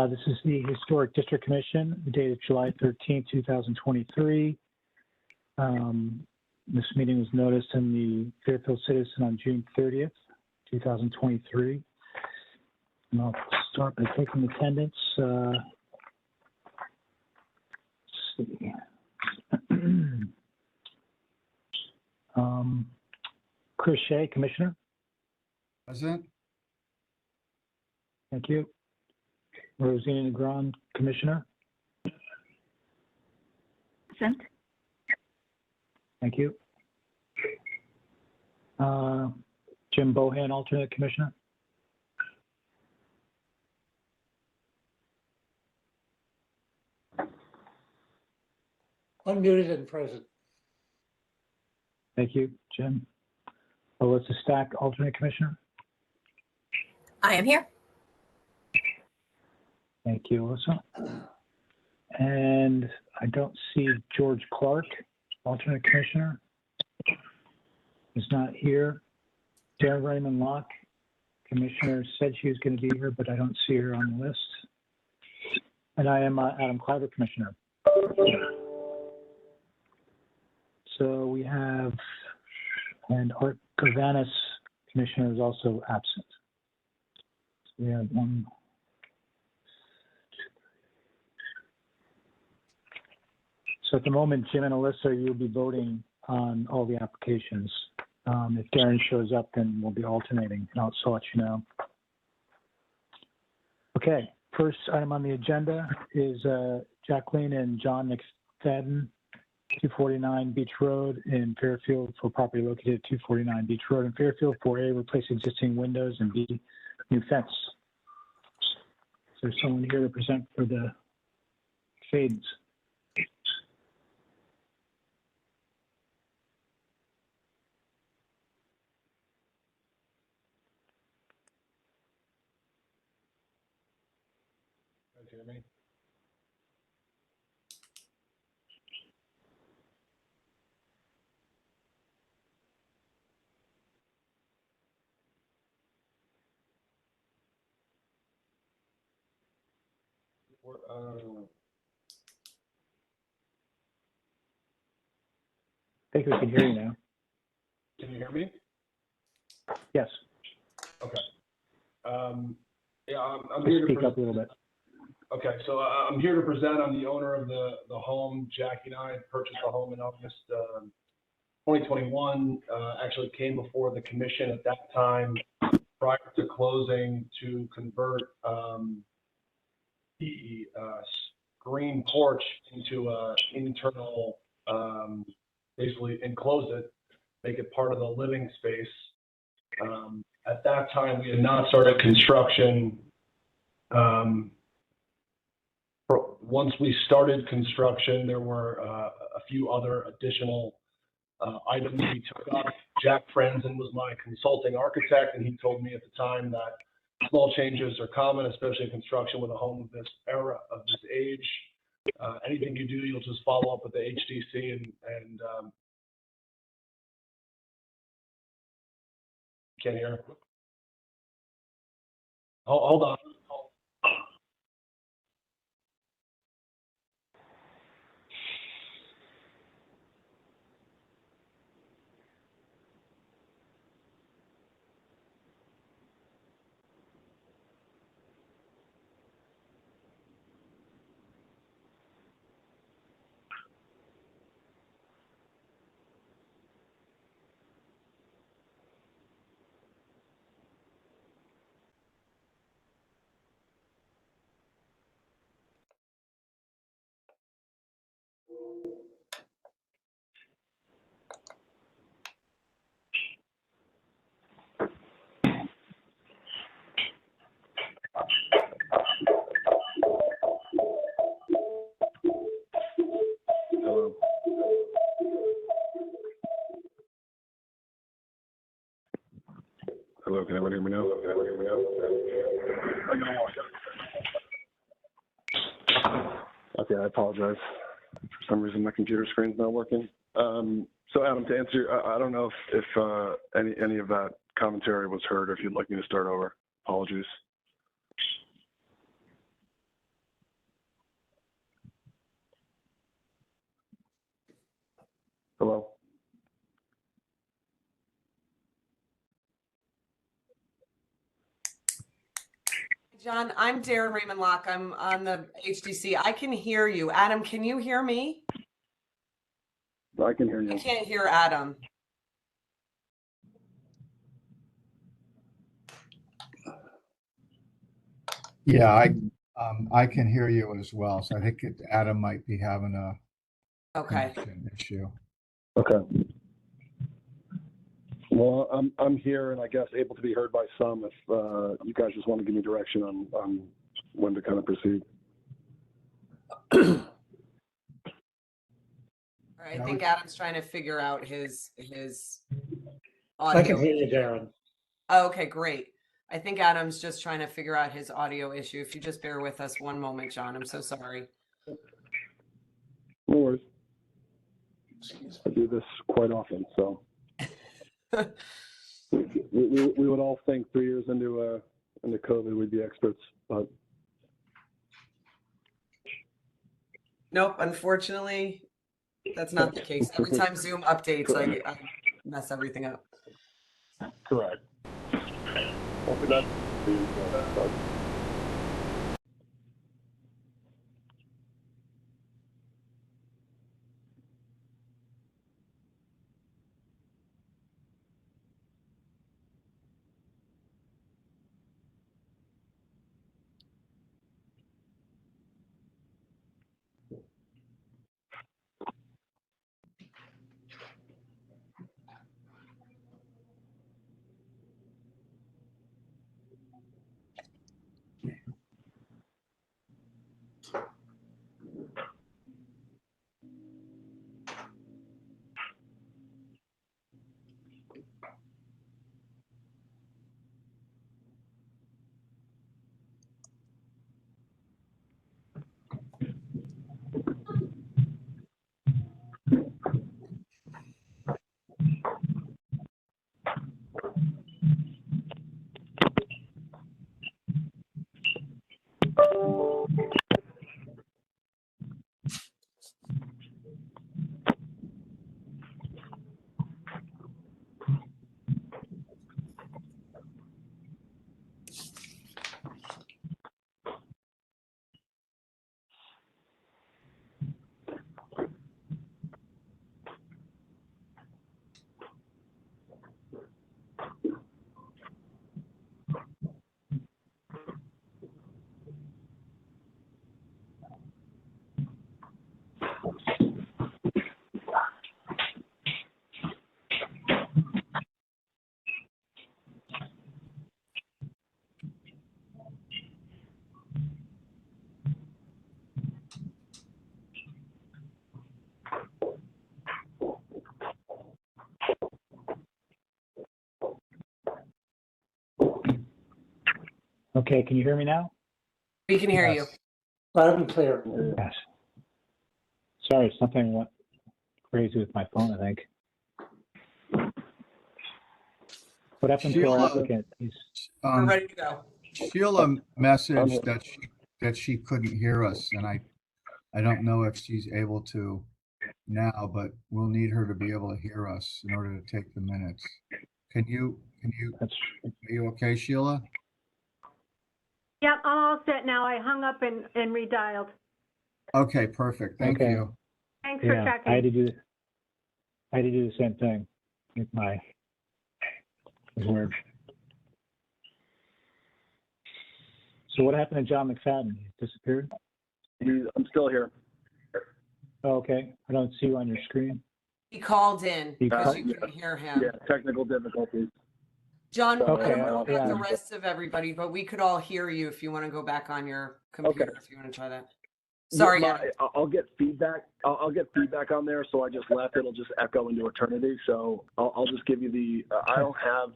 This is the Historic District Commission, the date of July 13, 2023. This meeting was noticed in the Fairfield Citizen on June 30th, 2023. And I'll start by taking attendance. Let's see. Chris Shea, Commissioner. Present. Thank you. Rosina Negron, Commissioner. Present. Thank you. Jim Bohan, Alternate Commissioner. Unmuted and present. Thank you, Jim. Alyssa Stack, Alternate Commissioner. I am here. Thank you, Alyssa. And I don't see George Clark, Alternate Commissioner. Is not here. Darren Raymond Locke, Commissioner, said she was going to be here, but I don't see her on the list. And I am Adam Cliver, Commissioner. So we have, and Art Gavanis, Commissioner, is also absent. So we have one. So at the moment, Jim and Alyssa, you'll be voting on all the applications. If Darren shows up, then we'll be alternating, and I'll let you know. Okay, first item on the agenda is Jacqueline and John McFadden, 249 Beach Road in Fairfield, for property located at 249 Beach Road in Fairfield, for A, replace existing windows, and B, new fence. Is there someone here to present for the Fadens? Hear me? I think we can hear you now. Can you hear me? Yes. Okay. Yeah, I'm Just here to speak up a little bit. Okay, so I'm here to present. I'm the owner of the home. Jackie and I purchased the home in August 2021. Actually came before the commission at that time, prior to closing, to convert the green porch into a internal, basically enclose it, make it part of the living space. At that time, we had not started construction. Once we started construction, there were a few other additional items we took up. Jack Frenzen was my consulting architect, and he told me at the time that small changes are common, especially in construction with a home of this era, of this age. Anything you do, you'll just follow up with the HDC and can't hear. Hold on. Hello. Hello, can everyone hear me now? Okay, I apologize. For some reason, my computer screen's not working. So, Adam, to answer, I don't know if any of that commentary was heard, or if you'd like me to start over. Apologies. Hello? John, I'm Darren Raymond Locke. I'm on the HDC. I can hear you. Adam, can you hear me? I can hear I you. can't hear Adam. Yeah, I can hear you as well. So I think Adam might be having a Okay. connection issue. Okay. Well, I'm here and I guess able to be heard by some if you guys just want to give me direction on when to kind of proceed. All right. I think Adam's trying to figure out his audio. I can hear you, Darren. Oh, okay, great. I think Adam's just trying to figure out his audio issue. If you just bear with us one moment, John, I'm so sorry. No worries. I do this quite often, so. we would all think 3 years into COVID we'd be experts, but Nope, unfortunately, that's not the case. Every time Zoom updates, I mess everything up. correct. Okay, can you hear me now? We can hear you. Loud and clear. Yes. Sorry, something went crazy with my phone, I think. What happened to our Sheila, applicant? We're ready to go. Sheila messaged that she couldn't hear us, and I don't know if she's able to now, but we'll need her to be able to hear us in order to take the minutes. Are you okay, Sheila? Yep, I'm all set now. I hung up and redialed. Okay, perfect. Thank Okay. you. Thanks for Yeah, checking. I had to do the same thing with my word. So what happened to John McFadden? He disappeared? I'm still here. Oh, okay. I don't see you on your screen. He called in He because called- you couldn't hear him. Yeah, technical difficulties. John, I Okay, don't know about yeah. the rest of everybody, but we could all hear you if you want to go back on your computer, Okay. if you want to try that. Sorry, Yeah, Adam. I'll get feedback. I'll get feedback on there. So I just left. It'll just echo into eternity. So I'll just give you the. I don't have.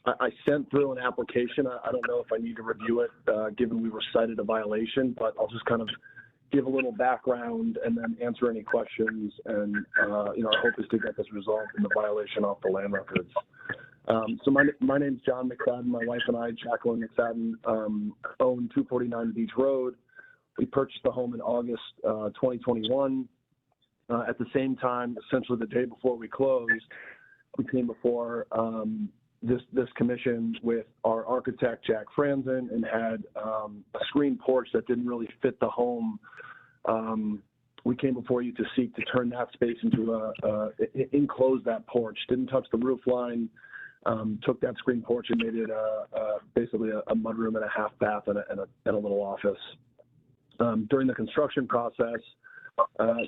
I sent through an application. I don't know if I need to review it, given we were cited a violation. But I'll just kind of give a little background and then answer any questions. And our hope is to get this resolved in the violation off the land records. So my name's John McFadden. My wife and I, Jacqueline McFadden, own 249 Beach Road. We purchased the home in August 2021. At the same time, essentially the day before we closed, we came before this commission with our architect, Jack Franzen, and had a screen porch that didn't really fit the home. We came before you to seek to turn that space into enclose that porch. Didn't touch the roof line. Took that screen porch and made it basically a mudroom and a half bath and a little office. During the construction process,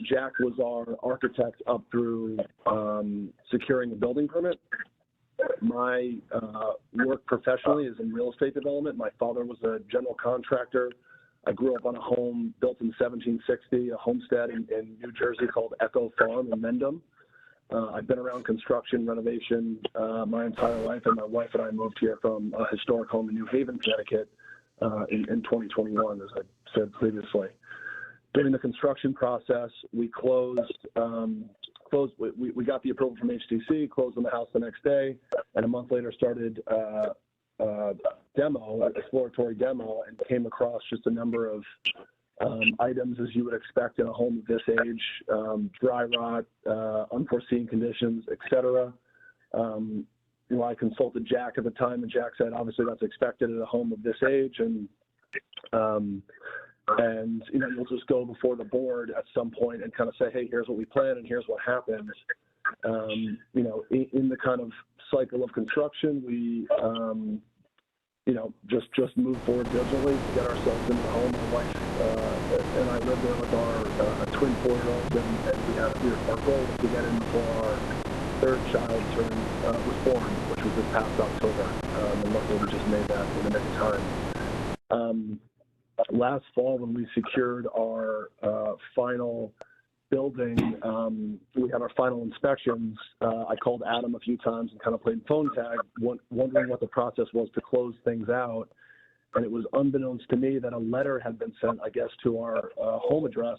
Jack was our architect up through securing a building permit. My work professionally is in real estate development. My father was a general contractor. I grew up on a home built in 1760, a homestead in New Jersey called Echo Farm in Mendham. I've been around construction, renovation my entire life, and my wife and I moved here from a historic home in New Haven, Connecticut in 2021, as I said previously. During the construction process, we closed, we got the approval from HTC, closed on the house the next day, and a month later started exploratory demo, and came across just a number of items as you would expect in a home of this age, dry rot, unforeseen conditions, etc. I consulted Jack at the time, and Jack said, obviously that's expected at a home of this age, and you'll just go before the board at some point and kind of say, hey, here's what we plan and here's what happens. In the kind of cycle of construction, we just move forward diligently to get ourselves into the home. My wife and I lived there with our twin 4-year-olds, and our goal was to get in before our third child was born, which was this past October. And luckily we just made that in the nick of time. Last fall, when we secured our final building, we had our final inspections. I called Adam a few times and kind of played phone tag, wondering what the process was to close things out. And it was unbeknownst to me that a letter had been sent, I guess, to our home address,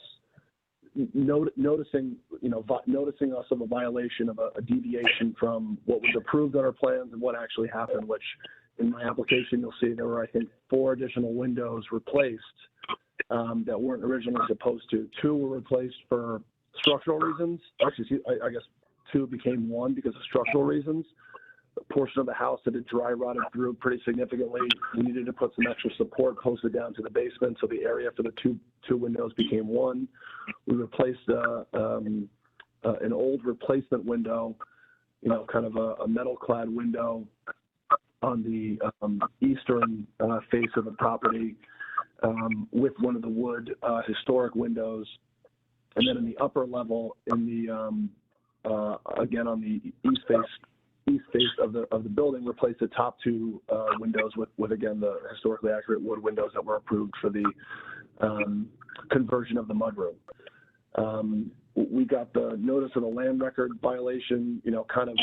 noticing us of a violation of a deviation from what was approved on our plans and what actually happened, which in my application, you'll see there were, I think, 4 additional windows replaced that weren't originally supposed to. 2 were replaced for structural reasons. Actually, I guess 2 became 1 because of structural reasons. A portion of the house that had dry rotted through pretty significantly. We needed to put some extra support posted down to the basement, so the area for the two windows became 1. We replaced an old replacement window, kind of a metal-clad window on the eastern face of the property with one of the wood historic windows. And then in the upper level, in the again on the east face of the building, replaced the top 2 windows with again the historically accurate wood windows that were approved for the conversion of the mudroom. We got the notice of the land record violation, kind of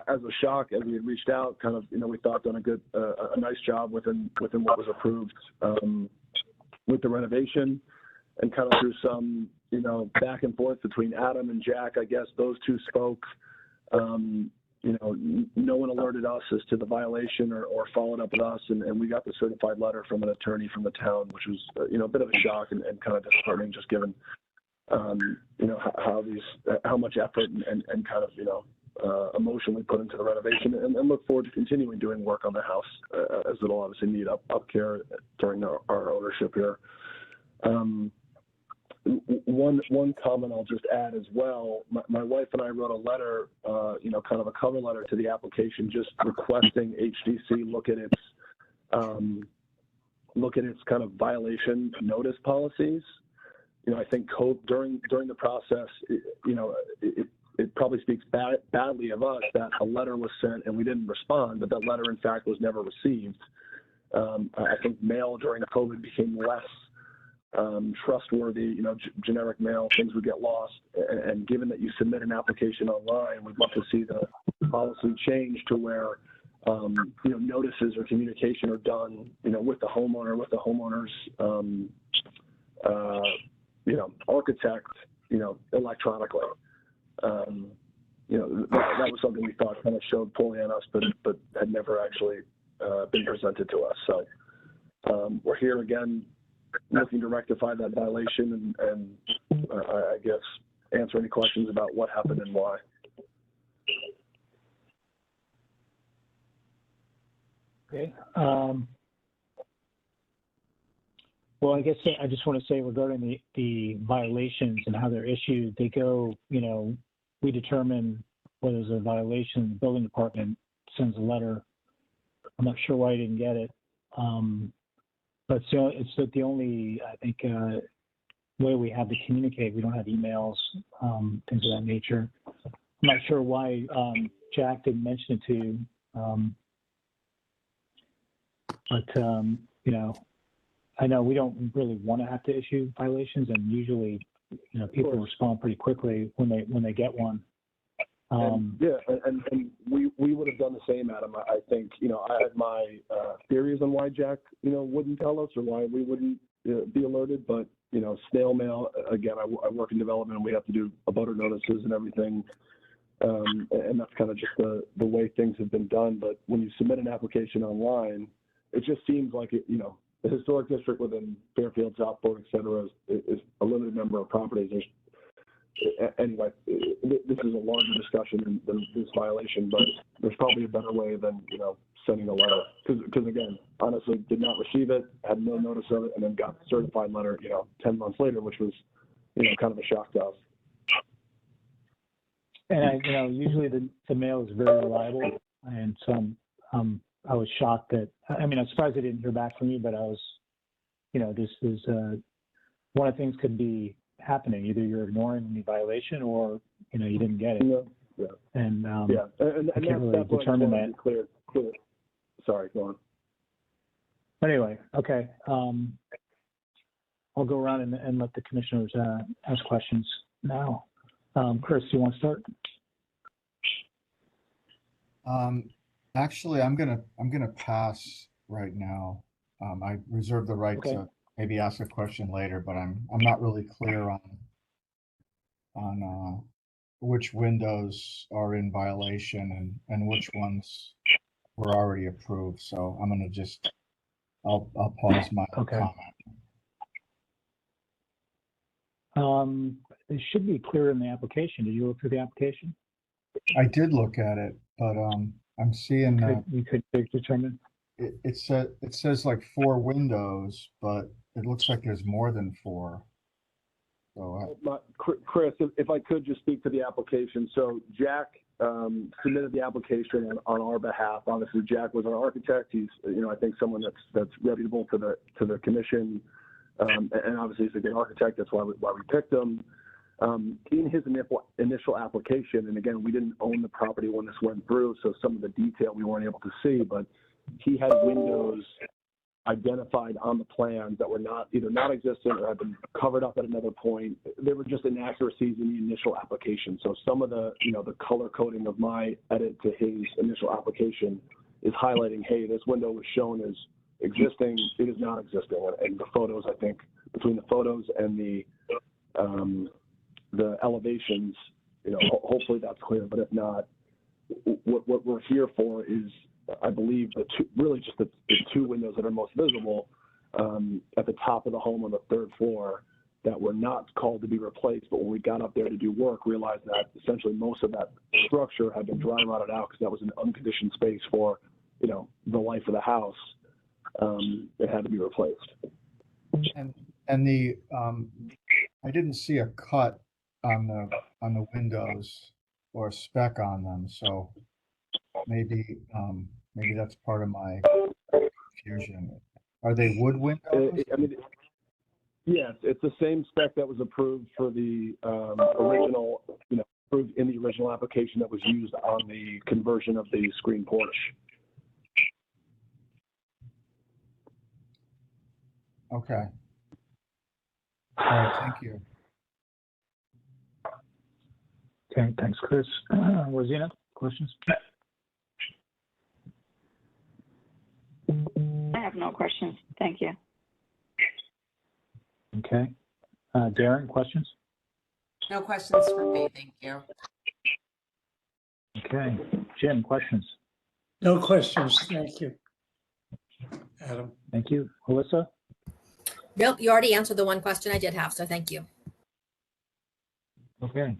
as a shock as we had reached out. Kind of, we thought done a nice job within what was approved with the renovation, and kind of through some back and forth between Adam and Jack. I guess those 2 spoke. No one alerted us as to the violation or followed up with us, and we got the certified letter from an attorney from the town, which was a bit of a shock and kind of disheartening, just given how much effort and kind of emotion we put into the renovation, and look forward to continuing doing work on the house as it'll obviously need up care during our ownership here. One comment I'll just add as well. My wife and I wrote a letter, kind of a cover letter to the application, just requesting HDC look at its kind of violation notice policies. I think during the process, it probably speaks badly of us that a letter was sent and we didn't respond, but that letter in fact was never received. I think mail during COVID became less trustworthy, generic mail, things would get lost. And given that you submit an application online, we'd love to see the policy change to where, notices or communication are done, with the homeowner, with the homeowner's, architect, electronically. that was something we thought kind of showed fully on us, but had never actually been presented to us. So we're here again, looking to rectify that violation and I guess answer any questions about what happened and why. Okay. Well, I guess I just want to say regarding the violations and how they're issued, they go, we determine whether there's a violation. The building department sends a letter. I'm not sure why I didn't get it. But so it's the only, I think, way we have to communicate. We don't have emails, things of that nature. I'm not sure why Jack didn't mention it to you. But I know we don't really want to have to issue violations, and usually, people respond pretty quickly when they get one. And we would have done the same, Adam. I think, I had my theories on why Jack, wouldn't tell us or why we wouldn't be alerted. But, snail mail, again, I work in development and we have to do abutter notices and everything. And that's kind of just the way things have been done. But when you submit an application online, it just seems like the historic district within Fairfield, Southport, et cetera, is a limited number of properties. Anyway, this is a larger discussion than this violation, but there's probably a better way than, sending a letter. Because again, honestly, did not receive it, had no notice of it, and then got the certified letter, 10 months later, which was, kind of a shock to us. And usually the mail is very reliable, and so I was shocked that, I'm surprised I didn't hear back from you, but I was, this is, one of the things could be happening. Either you're ignoring the violation or, you didn't get it. Yeah. And, and I can't really determine that. Clear. Sorry, go on. Anyway, okay. I'll go around and let the commissioners ask questions now. Chris, do you want to start? Actually, I'm gonna pass right now. I reserve the right Okay. to maybe ask a question later, but I'm not really clear on which windows are in violation and which ones were already approved. So I'm gonna I'll pause my Okay. comment. It should be clear in the application. Did you look through the application? I did look at it, but I'm seeing You could determine. it says like 4 windows, but it looks like there's more than 4. So Chris, if I could just speak to the application. So Jack submitted the application on our behalf. Obviously, Jack was our architect. He's, I think someone that's reputable to the commission, and obviously he's a good architect. That's why we picked him. In his initial application, and again, we didn't own the property when this went through, so some of the detail we weren't able to see, but he had windows identified on the plans that were either not existent or had been covered up at another point. There were just inaccuracies in the initial application. So some of the, the color coding of my edit to his initial application is highlighting, hey, this window was shown as existing. It is not existing. And the photos, I think, between the photos and the elevations, hopefully that's clear. But if not, what we're here for is, I believe, the 2 windows that are most visible at the top of the home on the 3rd floor that were not called to be replaced. But when we got up there to do work, realized that essentially most of that structure had been dry rotted out because that was an unconditioned space for, the life of the house. It had to be replaced. And the I didn't see a cut on the windows or a spec on them, so maybe that's part of my confusion. Are they wood windows? Yes, it's the same spec that was approved for the original, approved in the original application that was used on the conversion of the screen porch. Okay. All right, thank you. Okay, thanks, Chris. Rosina, questions? I have no questions. Thank you. Okay. Darren, questions? No questions for me, thank you. Okay, Jim, questions? No questions, thank you. Adam, Thank you. Alyssa? Nope, you already answered the one question I did have, so thank you. Okay.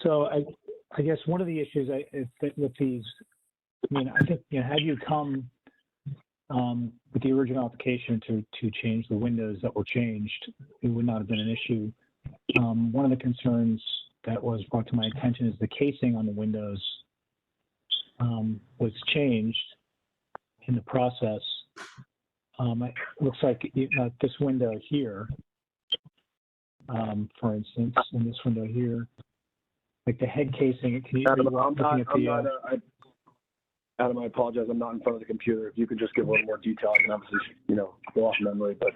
So I guess one of the issues is that with these, I mean, I think, had you come with the original application to change the windows that were changed, it would not have been an issue. One of the concerns that was brought to my attention is the casing on the windows was changed in the process. It looks like this window here, for instance, and this window here, like the head casing. Can you, Adam, I apologize. I'm not in front of the computer. If you could just give a little more detail, I can obviously, go off memory. But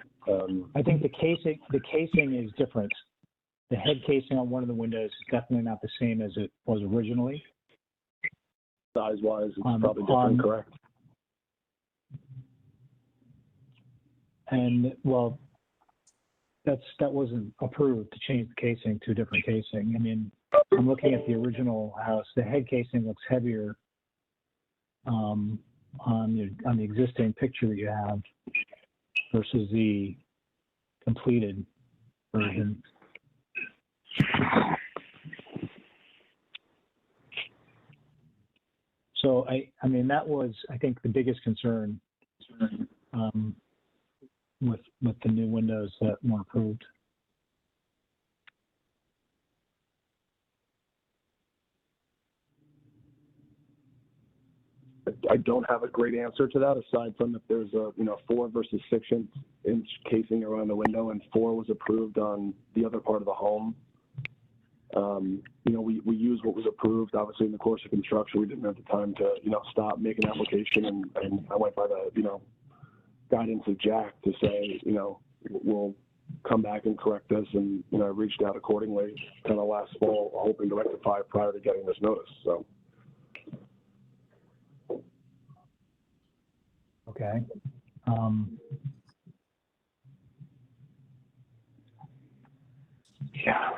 I think the casing is different. The head casing on one of the windows is definitely not the same as it was originally. Size-wise, it's probably different, correct? And well, that wasn't approved to change the casing to a different casing. I mean, I'm looking at the original house. The head casing looks heavier on the existing picture that you have versus the completed version. So I mean, that was, I think, the biggest concern with the new windows that weren't approved. I don't have a great answer to that, aside from if there's a 4 versus 6 inch casing around the window, and 4 was approved on the other part of the home. We used what was approved. Obviously, in the course of construction, we didn't have the time to stop, make an application, and I went by the guidance of Jack to say we'll come back and correct this, and I reached out accordingly kind of last fall, hoping to rectify prior to getting this notice. So. Okay. Yeah.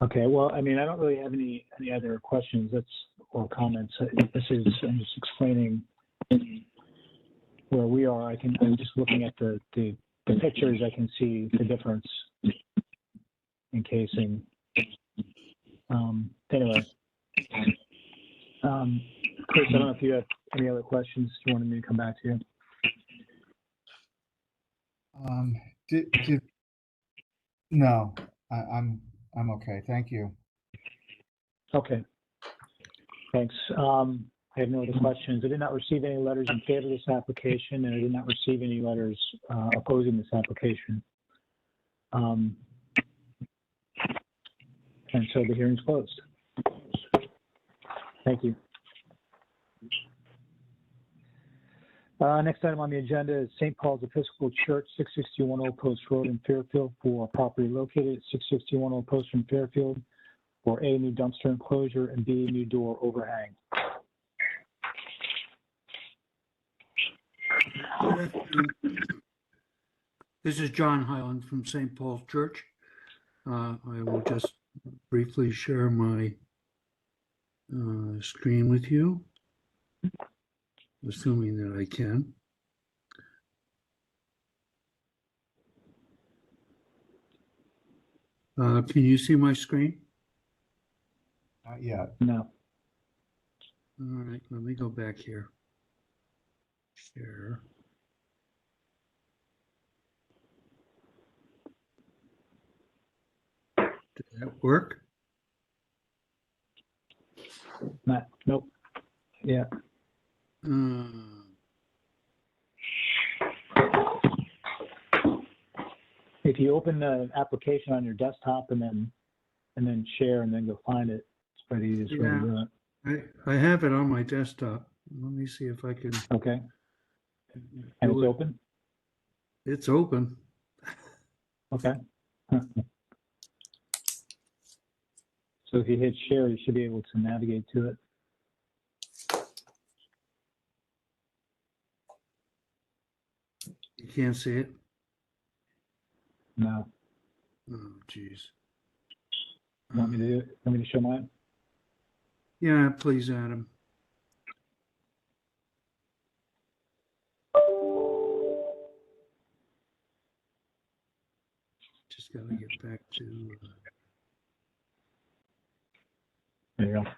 Okay. Well, I mean, I don't really have any other questions or comments. I'm just explaining where we are. I'm just looking at the pictures. I can see the difference in casing. Anyway. Chris, I don't know if you have any other questions you wanted me to come back to you. No, I'm okay. Thank you. Okay. Thanks. I have no other questions. I did not receive any letters in favor of this application, and I did not receive any letters opposing this application. And so the hearing's closed. Thank you. Next item on the agenda is St. Paul's Episcopal Church, 661 Old Post Road in Fairfield, for property located at 661 Old Post in Fairfield, for A, new dumpster enclosure, and B, new door overhang. This is John Highland from St. Paul's Church. I will just briefly share my screen with you, assuming that I can. Can you see my screen? Not yet. No. All right, let me go back here. Share. Did that work? Nope. Yeah. If you open the application on your desktop and then share and then go find it, it's pretty easy to do it. I have it on my desktop. Let me see if I can. Okay. And it's open? It's open. Okay. So if you hit share, you should be able to navigate to it. can't see it? No. Oh, geez. Want me to show mine? Yeah, please, Adam. Just gotta get back to, There you go.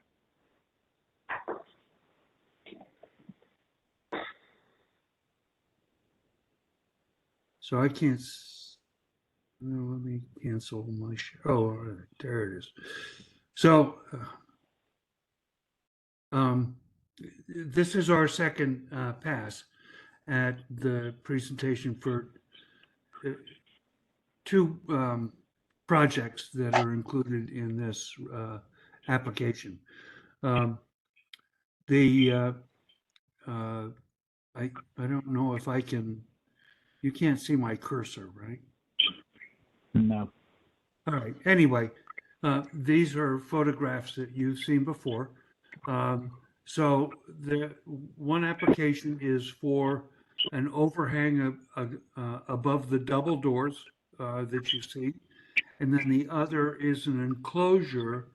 so I can't, no, let me cancel my, oh, all right, there it is. So, this is our second pass at the presentation for two projects that are included in this application. I don't know if I can, you can't see my cursor, right? No. All right, anyway, these are photographs that you've seen before. So the one application is for an overhang above the double doors that you see. And then the other is an enclosure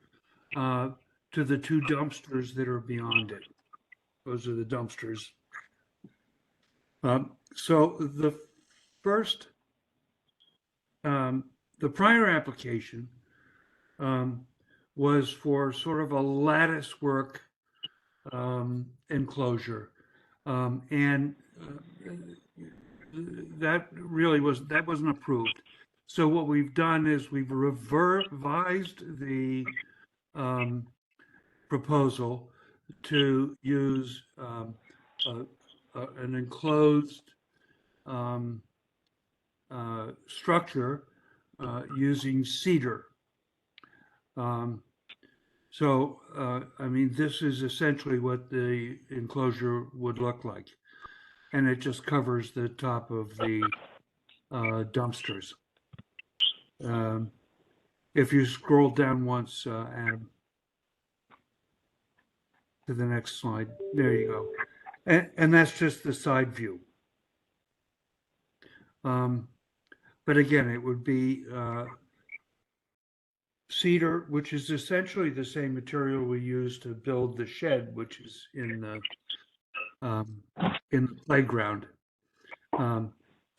to the two dumpsters that are beyond it. Those are the dumpsters. So the first, the prior application was for sort of a lattice work enclosure. And that really wasn't approved. So what we've done is we've revised the proposal to use an enclosed structure using cedar. So, I mean, this is essentially what the enclosure would look like. And it just covers the top of the dumpsters. If you scroll down once, Adam, to the next slide, there you go. And that's just the side view. But again, it would be cedar, which is essentially the same material we use to build the shed, which is in the playground.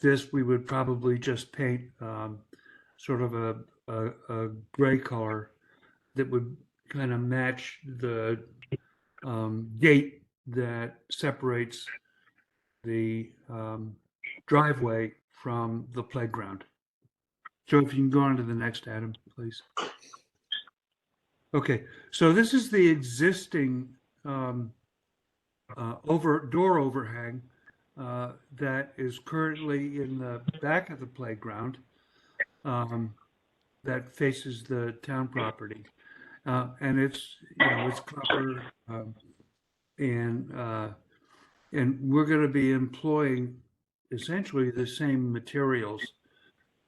This we would probably just paint sort of a gray color that would kind of match the gate that separates the driveway from the playground. So if you can go on to the next, Adam, please. Okay, so this is the existing door overhang that is currently in the back of the playground that faces the town property. And it's, it's copper and we're going to be employing essentially the same materials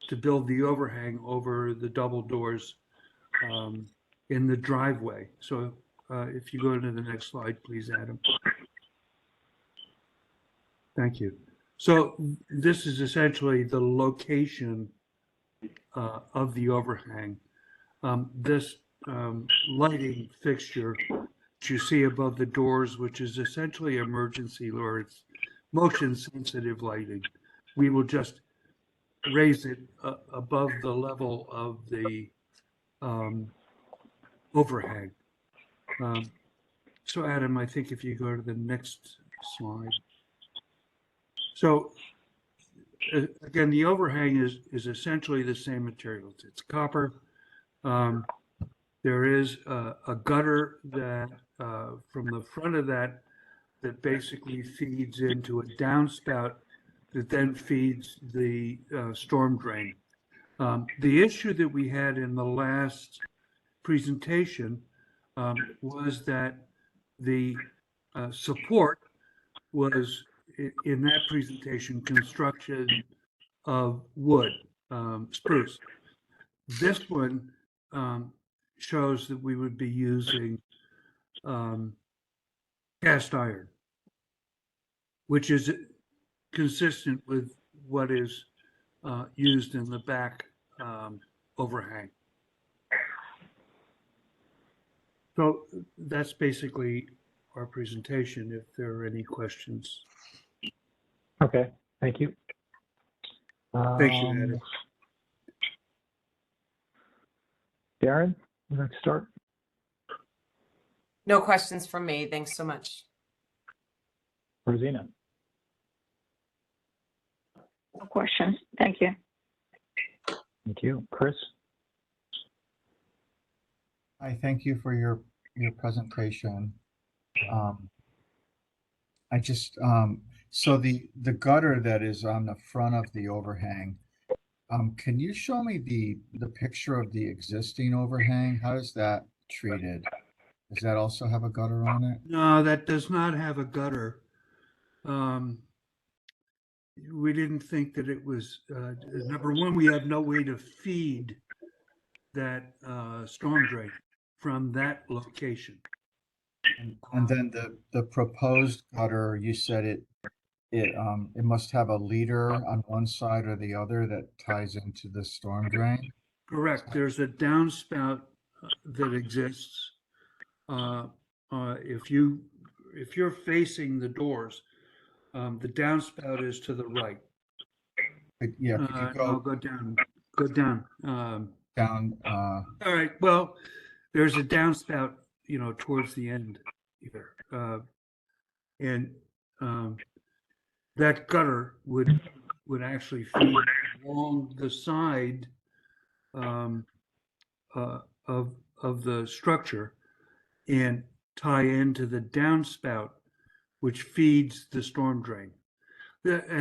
to build the overhang over the double doors in the driveway. So if you go to the next slide, please, Adam. Thank you. So this is essentially the location of the overhang. This lighting fixture that you see above the doors, which is essentially emergency or it's motion sensitive lighting. We will just raise it above the level of the overhang. So Adam, I think if you go to the next slide. So again, the overhang is essentially the same materials. It's copper. There is a gutter that from the front of that basically feeds into a downspout that then feeds the storm drain. The issue that we had in the last presentation was that the support was in that presentation construction of wood, spruce. This one shows that we would be using cast iron, which is consistent with what is used in the back overhang. So that's basically our presentation, if there are any questions. Okay, thank you. Thank you, Adam. Darren, would you like to start? No questions from me. Thanks so much. Rosina? No questions. Thank you. Thank you. Chris? I thank you for your presentation. I just, so the gutter that is on the front of the overhang, can you show me the picture of the existing overhang? How is that treated? Does that also have a gutter on it? No, that does not have a gutter. We didn't think that it was, number one, we have no way to feed that storm drain from that location. And then the proposed gutter, you said it must have a leader on one side or the other that ties into the storm drain? Correct. There's a downspout that exists. If you're facing the doors, the downspout is to the right. Yeah, could you No, go down. Go down. down, All right. Well, there's a downspout, towards the end here, and that gutter would actually feed along the side of the structure and tie into the downspout, which feeds the storm drain. I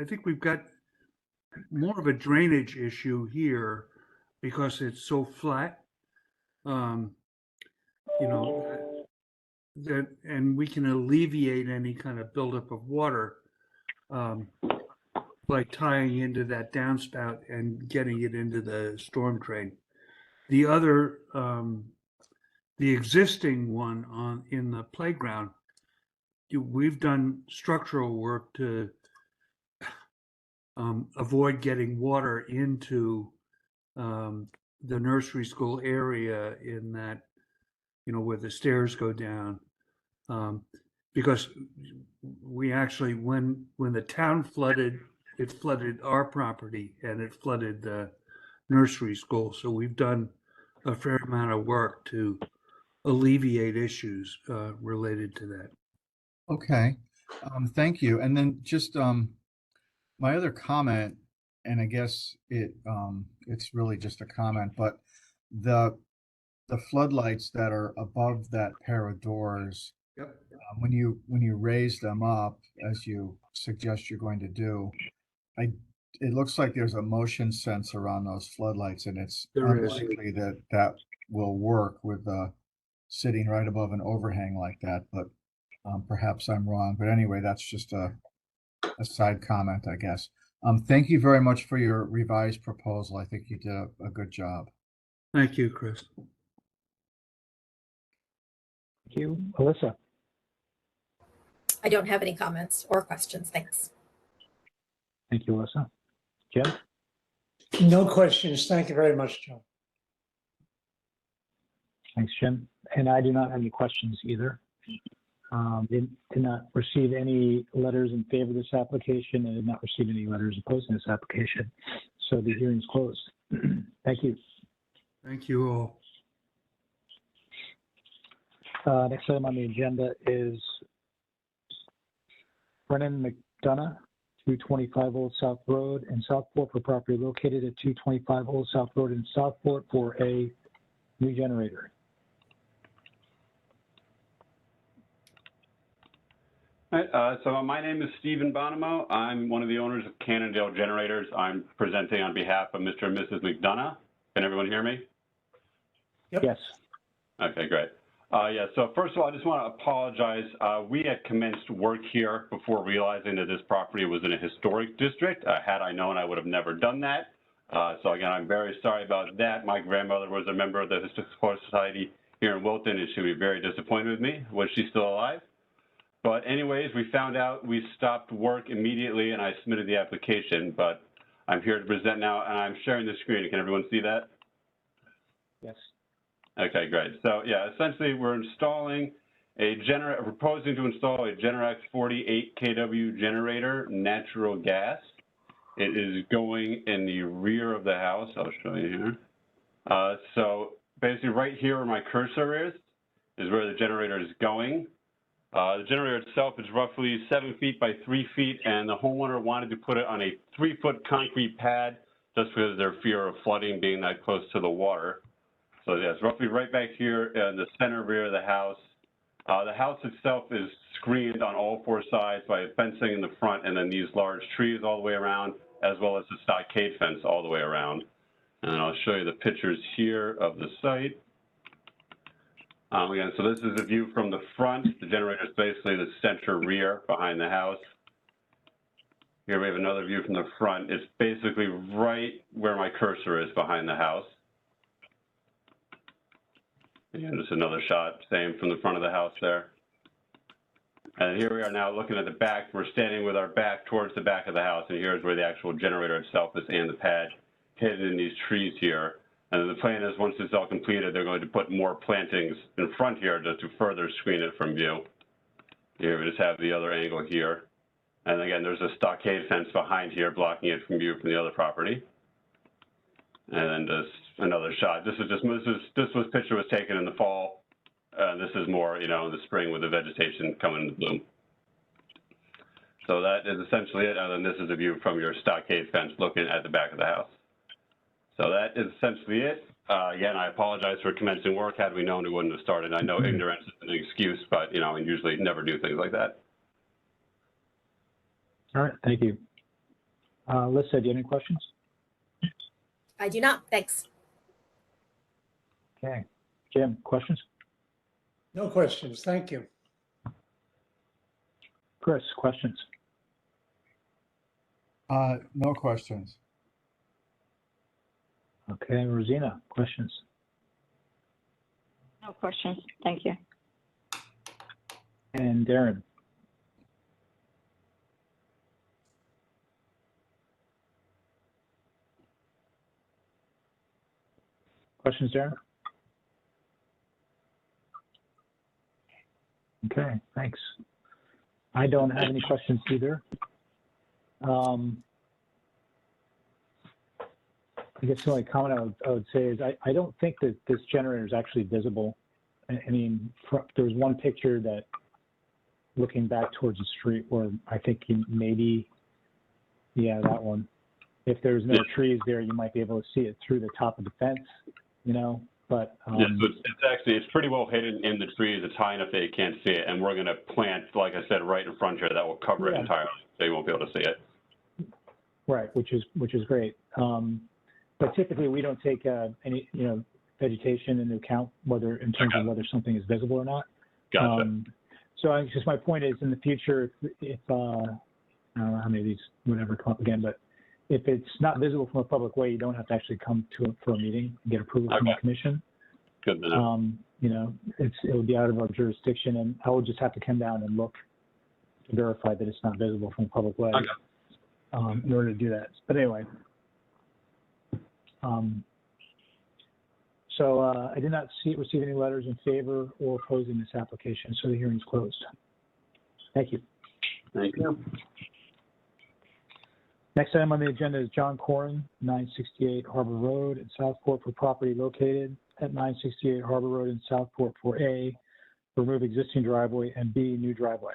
think we've got more of a drainage issue here because it's so flat. That, and we can alleviate any kind of buildup of water by tying into that downspout and getting it into the storm drain. The other, the existing one in the playground, we've done structural work to avoid getting water into the nursery school area in that, where the stairs go down. Because we actually, when the town flooded, it flooded our property and it flooded the nursery school. So we've done a fair amount of work to alleviate issues related to that. Okay, thank you. And then just my other comment, and I guess it's really just a comment, but the floodlights that are above that pair of doors, Yep. when you raise them up, as you suggest you're going to do, it looks like there's a motion sensor on those floodlights, and it's There is. unlikely that will work with sitting right above an overhang like that. But perhaps I'm wrong. But anyway, that's just a side comment, I guess. Thank you very much for your revised proposal. I think you did a good job. Thank you, Chris. Thank you. Alyssa? I don't have any comments or questions. Thanks. Thank you, Alyssa. Jim? No questions. Thank you very much, Joe. Thanks, Jim. And I do not have any questions either. Did not receive any letters in favor of this application and did not receive any letters opposing this application. So the hearing's closed. Thank you. Thank you all. Next item on the agenda is Brennan McDonough, 225 Old South Road in Southport for property located at 225 Old South Road in Southport for a new generator. So my name is Stephen Bonomo. I'm one of the owners of Cannondale Generators. I'm presenting on behalf of Mr. and Mrs. McDonough. Can everyone hear me? Yep. Yes. Okay, great. Yeah, so first of all, I just want to apologize. We had commenced work here before realizing that this property was in a historic district. Had I known, I would have never done that. So again, I'm very sorry about that. My grandmother was a member of the Historical Society here in Wilton, and she would be very disappointed with me. Was she still alive? But anyways, we found out we stopped work immediately and I submitted the application, but I'm here to present now and I'm sharing the screen. Can everyone see that? Yes. Okay, great. So yeah, essentially we're installing proposing to install a Generac 48 kW generator, natural gas. It is going in the rear of the house. I'll show you here. So basically right here where my cursor is where the generator is going. The generator itself is roughly 7 feet by 3 feet, and the homeowner wanted to put it on a 3-foot concrete pad just because of their fear of flooding being that close to the water. So yeah, it's roughly right back here in the center rear of the house. The house itself is screened on all 4 sides by fencing in the front and then these large trees all the way around, as well as the stockade fence all the way around. And I'll show you the pictures here of the site. Again, so this is a view from the front. The generator is basically the center rear behind the house. Here we have another view from the front. It's basically right where my cursor is behind the house. Again, just another shot, same from the front of the house there. And here we are now looking at the back. We're standing with our back towards the back of the house, and here's where the actual generator itself is and the pad hidden in these trees here. And the plan is once it's all completed, they're going to put more plantings in front here just to further screen it from view. Here we just have the other angle here. And again, there's a stockade fence behind here blocking it from view from the other property. And then just another shot. This picture was taken in the fall. This is more, in the spring with the vegetation coming into bloom. So that is essentially it. And then this is a view from your stockade fence looking at the back of the house. So that is essentially it. Again, I apologize for commencing work. Had we known, we wouldn't have started. I know ignorance is an excuse, but, we usually never do things like that. All right, thank you. Lisa, do you have any questions? I do not. Thanks. Okay. Jim, questions? No questions. Thank you. Chris, questions? No questions. Okay, Rosina, questions? No questions. Thank you. And Darren? Questions, Darren? Okay, thanks. I don't have any questions either. I guess the only comment I would say is I don't think that this generator is actually visible. I mean, there was one picture that looking back towards the street where I think maybe, yeah, that one. If there's no trees there, you might be able to see it through the top of the fence, but. Yeah, so it's pretty well hidden in the trees. It's high enough that you can't see it. And we're going to plant, like I said, right in front here that will cover it entirely. So you won't be able to see it. Right, which is great. But typically we don't take any, vegetation into account, whether in terms of whether something is visible or not. Gotcha. So just my point is in the future, if I don't know how many of these would ever come up again, but if it's not visible from a public way, you don't have to actually come for a meeting and get approval from the commission. Good to know. It would be out of our jurisdiction, and I would just have to come down and look to verify that it's not visible from a public way in order to do that. But anyway. So I did not receive any letters in favor or opposing this application, so the hearing is closed. Thank you. Thank you. Next item on the agenda is John Corin, 968 Harbor Road in Southport for property located at 968 Harbor Road in Southport for A, remove existing driveway, and B, new driveway.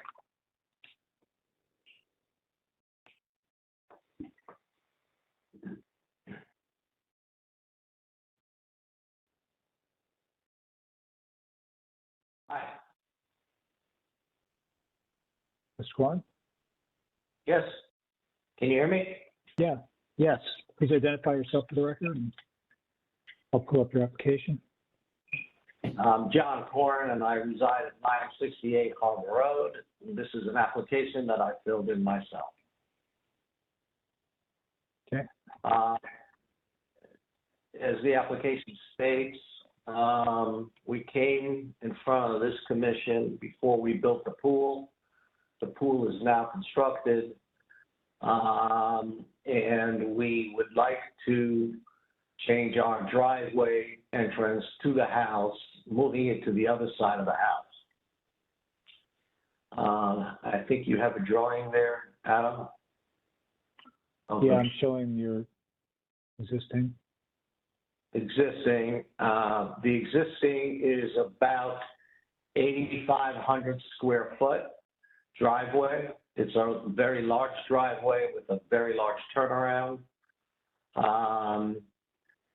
Hi. Mr. Corin? Yes. Can you hear me? Yeah. Yes. Please identify yourself for the record, and I'll pull up your application. I'm John Corin, and I reside at 968 Harbor Road. This is an application that I filled in myself. Okay. As the application states, we came in front of this commission before we built the pool The pool is now constructed. And we would like to change our driveway entrance to the house, moving it to the other side of the house. I think you have a drawing there, Adam? Yeah, I'm showing your existing. Existing. The existing is about 8,500 square foot driveway. It's a very large driveway with a very large turnaround.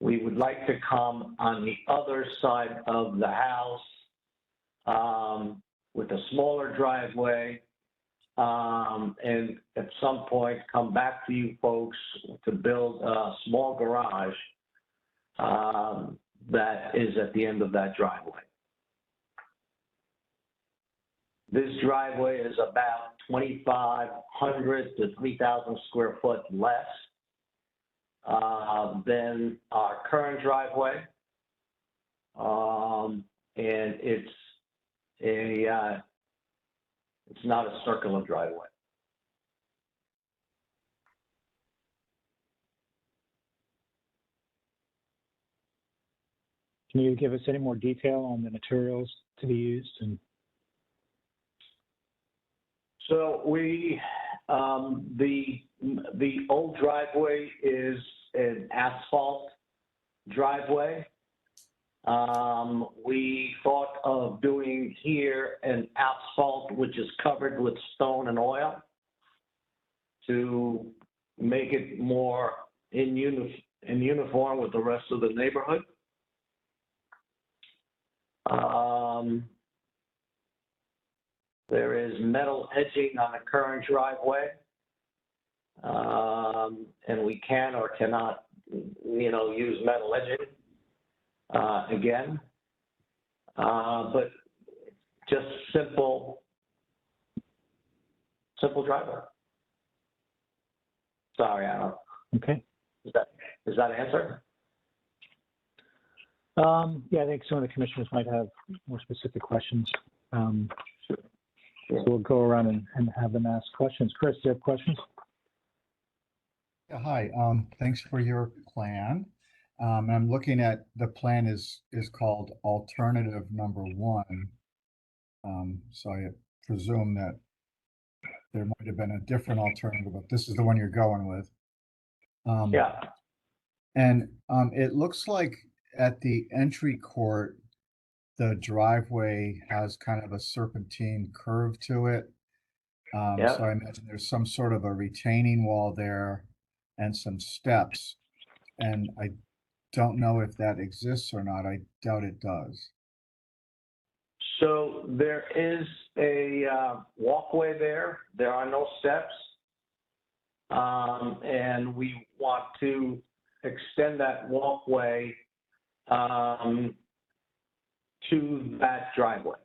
We would like to come on the other side of the house with a smaller driveway, and at some point come back to you folks to build a small garage that is at the end of that driveway. This driveway is about 2,500 to 3,000 square foot less than our current driveway. And it's not a circular driveway. Can you give us any more detail on the materials to be used? And So we, the old driveway is an asphalt driveway. We thought of doing here an asphalt which is covered with stone and oil to make it more in uniform with the rest of the neighborhood. There is metal edging on the current driveway, and we can or cannot, use metal edging again. But just simple driveway. Sorry, Alan. okay. Is that an answer? Yeah, I think some of the commissioners might have more specific questions. So we'll go around and have them ask questions. Chris, do you have questions? Yeah, hi, thanks for your plan. I'm looking at, the plan is called alternative number 1. So I presume that there might have been a different alternative, but this is the one you're going with. Yeah. And it looks like at the entry court, the driveway has kind of a serpentine curve to it. Yeah. So I imagine there's some sort of a retaining wall there and some steps. And I don't know if that exists or not. I doubt it does. So there is a walkway there. There are no steps. And we want to extend that walkway to that driveway.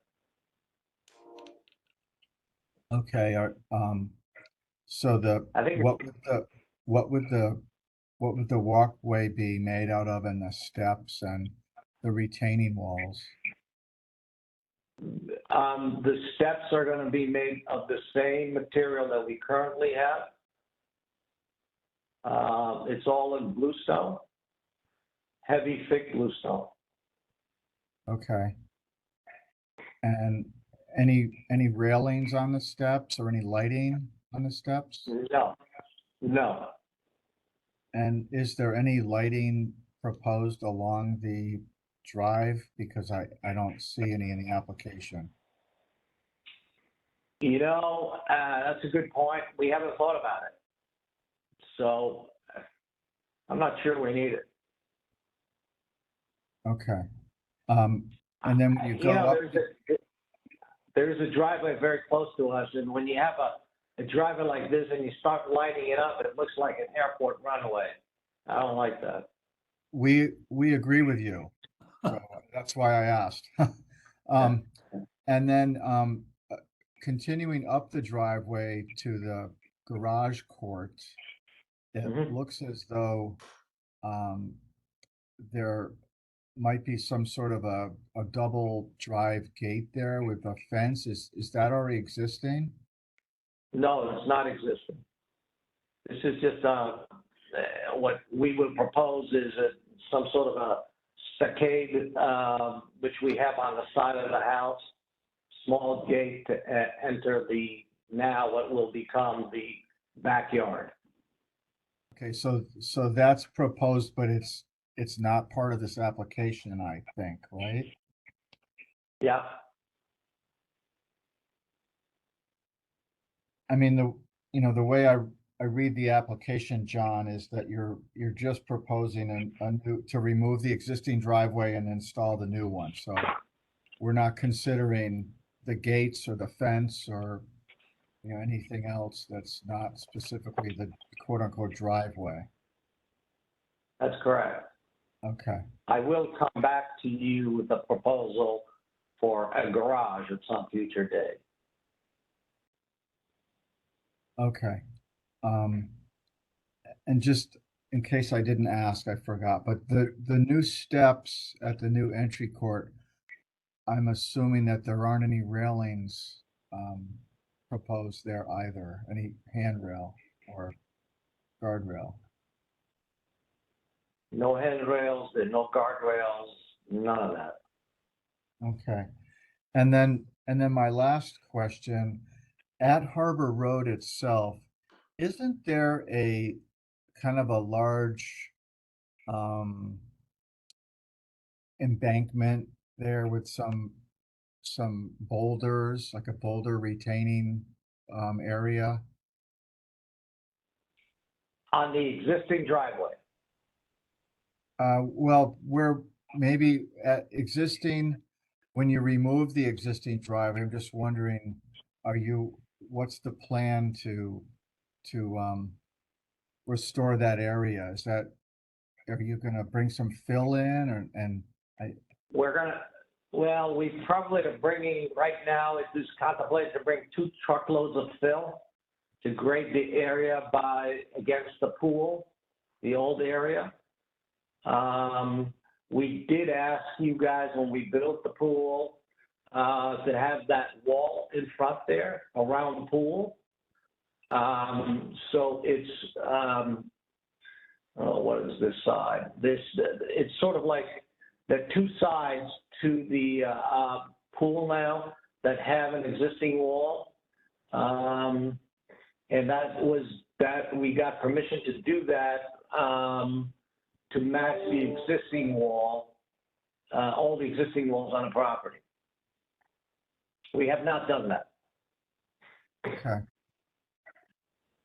Okay, so I think what would the walkway be made out of, and the steps and the retaining walls? the steps are going to be made of the same material that we currently have. It's all in bluestone, heavy, thick bluestone. Okay. And any railings on the steps or any lighting on the steps? No. And is there any lighting proposed along the drive? Because I don't see any in the application. You know, that's a good point. We haven't thought about it. So I'm not sure we need it. Okay. And then when you go up, there's a driveway very close to us, and when you have a driveway like this and you start lighting it up, it looks like an airport runway. I don't like that. we agree with you. So that's why I asked. And then continuing up the driveway to the garage court, it looks as though there might be some sort of a double drive gate there with a fence. Is that already existing? No, it's not existing. This is just, what we would propose is some sort of a stockade, which we have on the side of the house, small gate to enter now what will become the backyard. Okay, so that's proposed, but it's not part of this application, I think, right? Yeah, I mean, the way I read the application, John, is that you're just proposing a new, to remove the existing driveway and install the new one. So we're not considering the gates or the fence or, anything else that's not specifically the quote unquote driveway. that's correct. Okay, I will come back to you with a proposal for a garage at some future day. okay. And just in case I didn't ask, I forgot, but the new steps at the new entry court, I'm assuming that there aren't any railings proposed there either, any handrail or guardrail. No handrails, there's no guardrails, none of that. Okay. And then my last question, at Harbor Road itself, isn't there a kind of a large embankment there with some boulders, like a boulder retaining area? On the existing driveway, Well, we're maybe at existing, when you remove the existing driveway, I'm just wondering, what's the plan to restore that area? Are you gonna bring some fill in we probably are bringing, right now, it is contemplated to bring 2 truckloads of fill to grade the area against the pool, the old area. We did ask you guys when we built the pool to have that wall in front there around the pool. So it's, what is this side? It's sort of like the 2 sides to the pool now that have an existing wall. And that we got permission to do that to match the existing wall, all the existing walls on the property. We have not done that. Okay.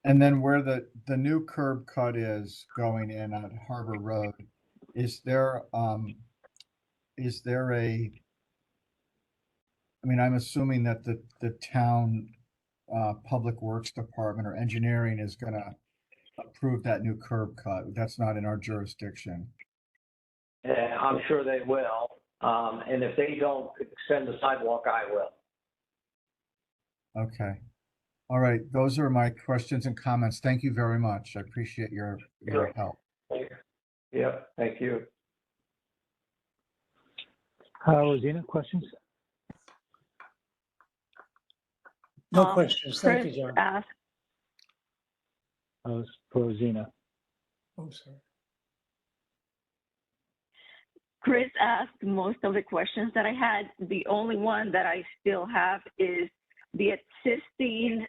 And then where the new curb cut is going in on Harbor Road, is there I'm assuming that the town Public Works Department or engineering is gonna approve that new curb cut. That's not in our jurisdiction. I'm sure they will. And if they don't extend the sidewalk, I will. Okay. All right. Those are my questions and comments. Thank you very much. I appreciate your help. Yeah, thank you. Rosina, questions? No questions. Thank you, Chris John. asked, Rosina. Oh, sorry. Chris asked most of the questions that I had. The only one that I still have is the existing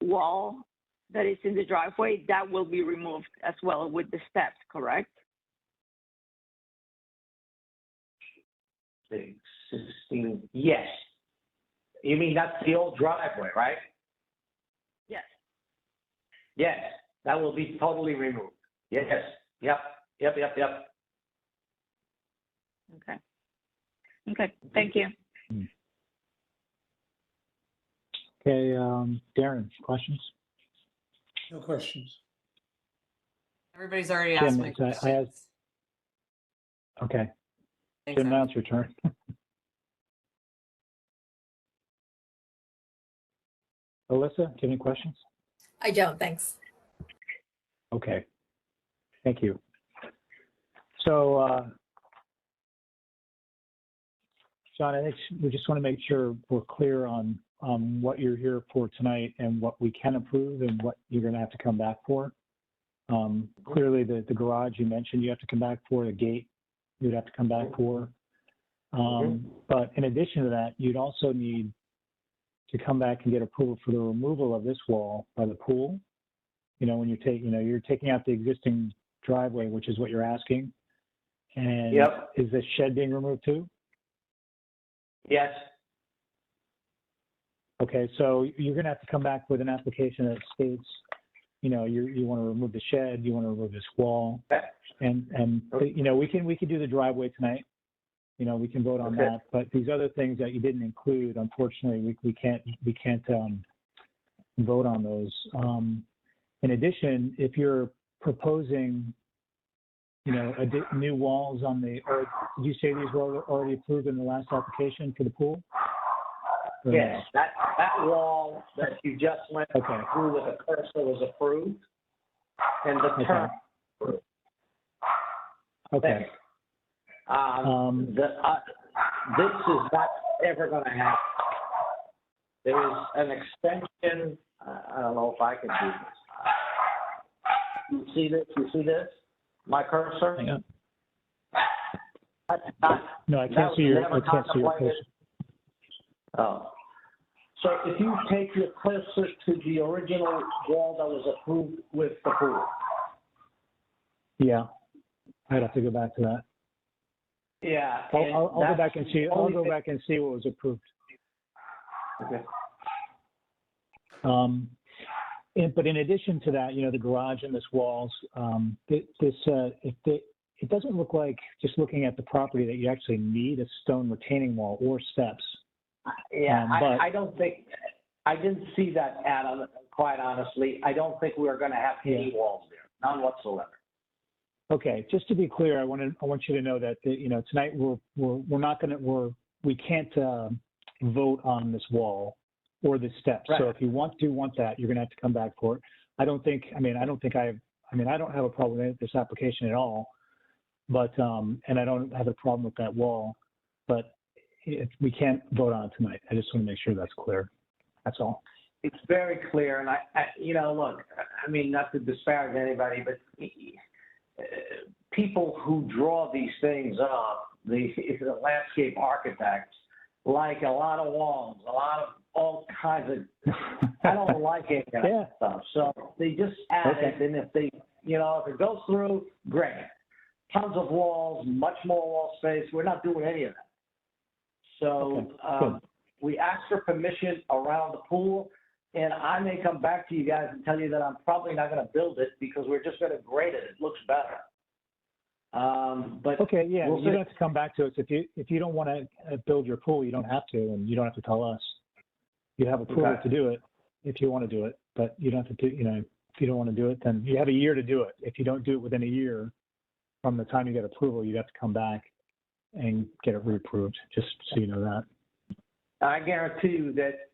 wall that is in the driveway. That will be removed as well with the steps, correct? The existing, yes. You mean that's the old driveway, right? Yes. Yes, that will be totally removed. Yes, yep. Okay. Okay, thank you. Okay, Darren, questions? No questions. Everybody's already asked Jim, my I questions. asked- Okay, Thanks, Jim, Evan. now it's your turn. Alyssa, do you have any questions? I don't, thanks. Okay, thank you. So, John, I think we just want to make sure we're clear on what you're here for tonight and what we can approve and what you're going to have to come back for. Clearly, the garage you mentioned you have to come back for, the gate you'd have to come back for. But in addition to that, you'd also need to come back and get approval for the removal of this wall by the pool. When you're taking out the existing driveway, which is what you're asking. And Yep. is the shed being removed too? Yes. Okay, so you're going to have to come back with an application that states, you want to remove the shed, you want to remove this wall, and we can do the driveway tonight. We can vote on Okay. that, but these other things that you didn't include, unfortunately, we can't vote on those. In addition, if you're proposing, new walls on or did you say these were already approved in the last application for the pool? Or Yes, that wall that you just went Okay. through with a cursor was approved, and the term. Okay. This is not ever going to happen. There is an extension. I don't know if I can do this. You see this? You see this? My cursor? Hang on. That's not, No, I that can't was see your never contemplated. cursor. Oh. So if you take your cursor to the original wall that was approved with the pool. Yeah, I'd have to go back to that. Yeah. I'll go that's back and see. I'll only go thing- back and see what was approved. Okay. But in addition to that, the garage and this walls, it doesn't look like, just looking at the property, that you actually need a stone retaining wall or steps. Yeah, but- I don't think, I didn't see that, Adam, quite honestly. I don't think we're going to have any walls there, none whatsoever. Okay, just to be clear, I want you to know that tonight we can't vote on this wall or the steps. Right. So if you want that, you're going to have to come back for it. I don't have a problem with this application at all, but and I don't have a problem with that wall, but we can't vote on it tonight. I just want to make sure that's clear. That's all. It's very clear, and look, not to disparage anybody, but people who draw these things up, the landscape architects, like a lot of walls, a lot of all kinds of, I don't like any of that stuff. So they just add it, and if they, if it goes through, great. Tons of walls, much more wall space. We're not doing any of that. So we asked for permission around the pool, and I may come back to you guys and tell you that I'm probably not going to build it because we're just going to grade it. It looks better. But okay, yeah, we'll you don't have to come back to us if you don't want to build your pool. You don't have to, and you don't have to tell us. You have approval to do it if you want to do it, but you don't have to do. If you don't want to do it, then you have a year to do it. If you don't do it within a year from the time you get approval, you have to come back and get it reapproved. Just so you know that. I guarantee you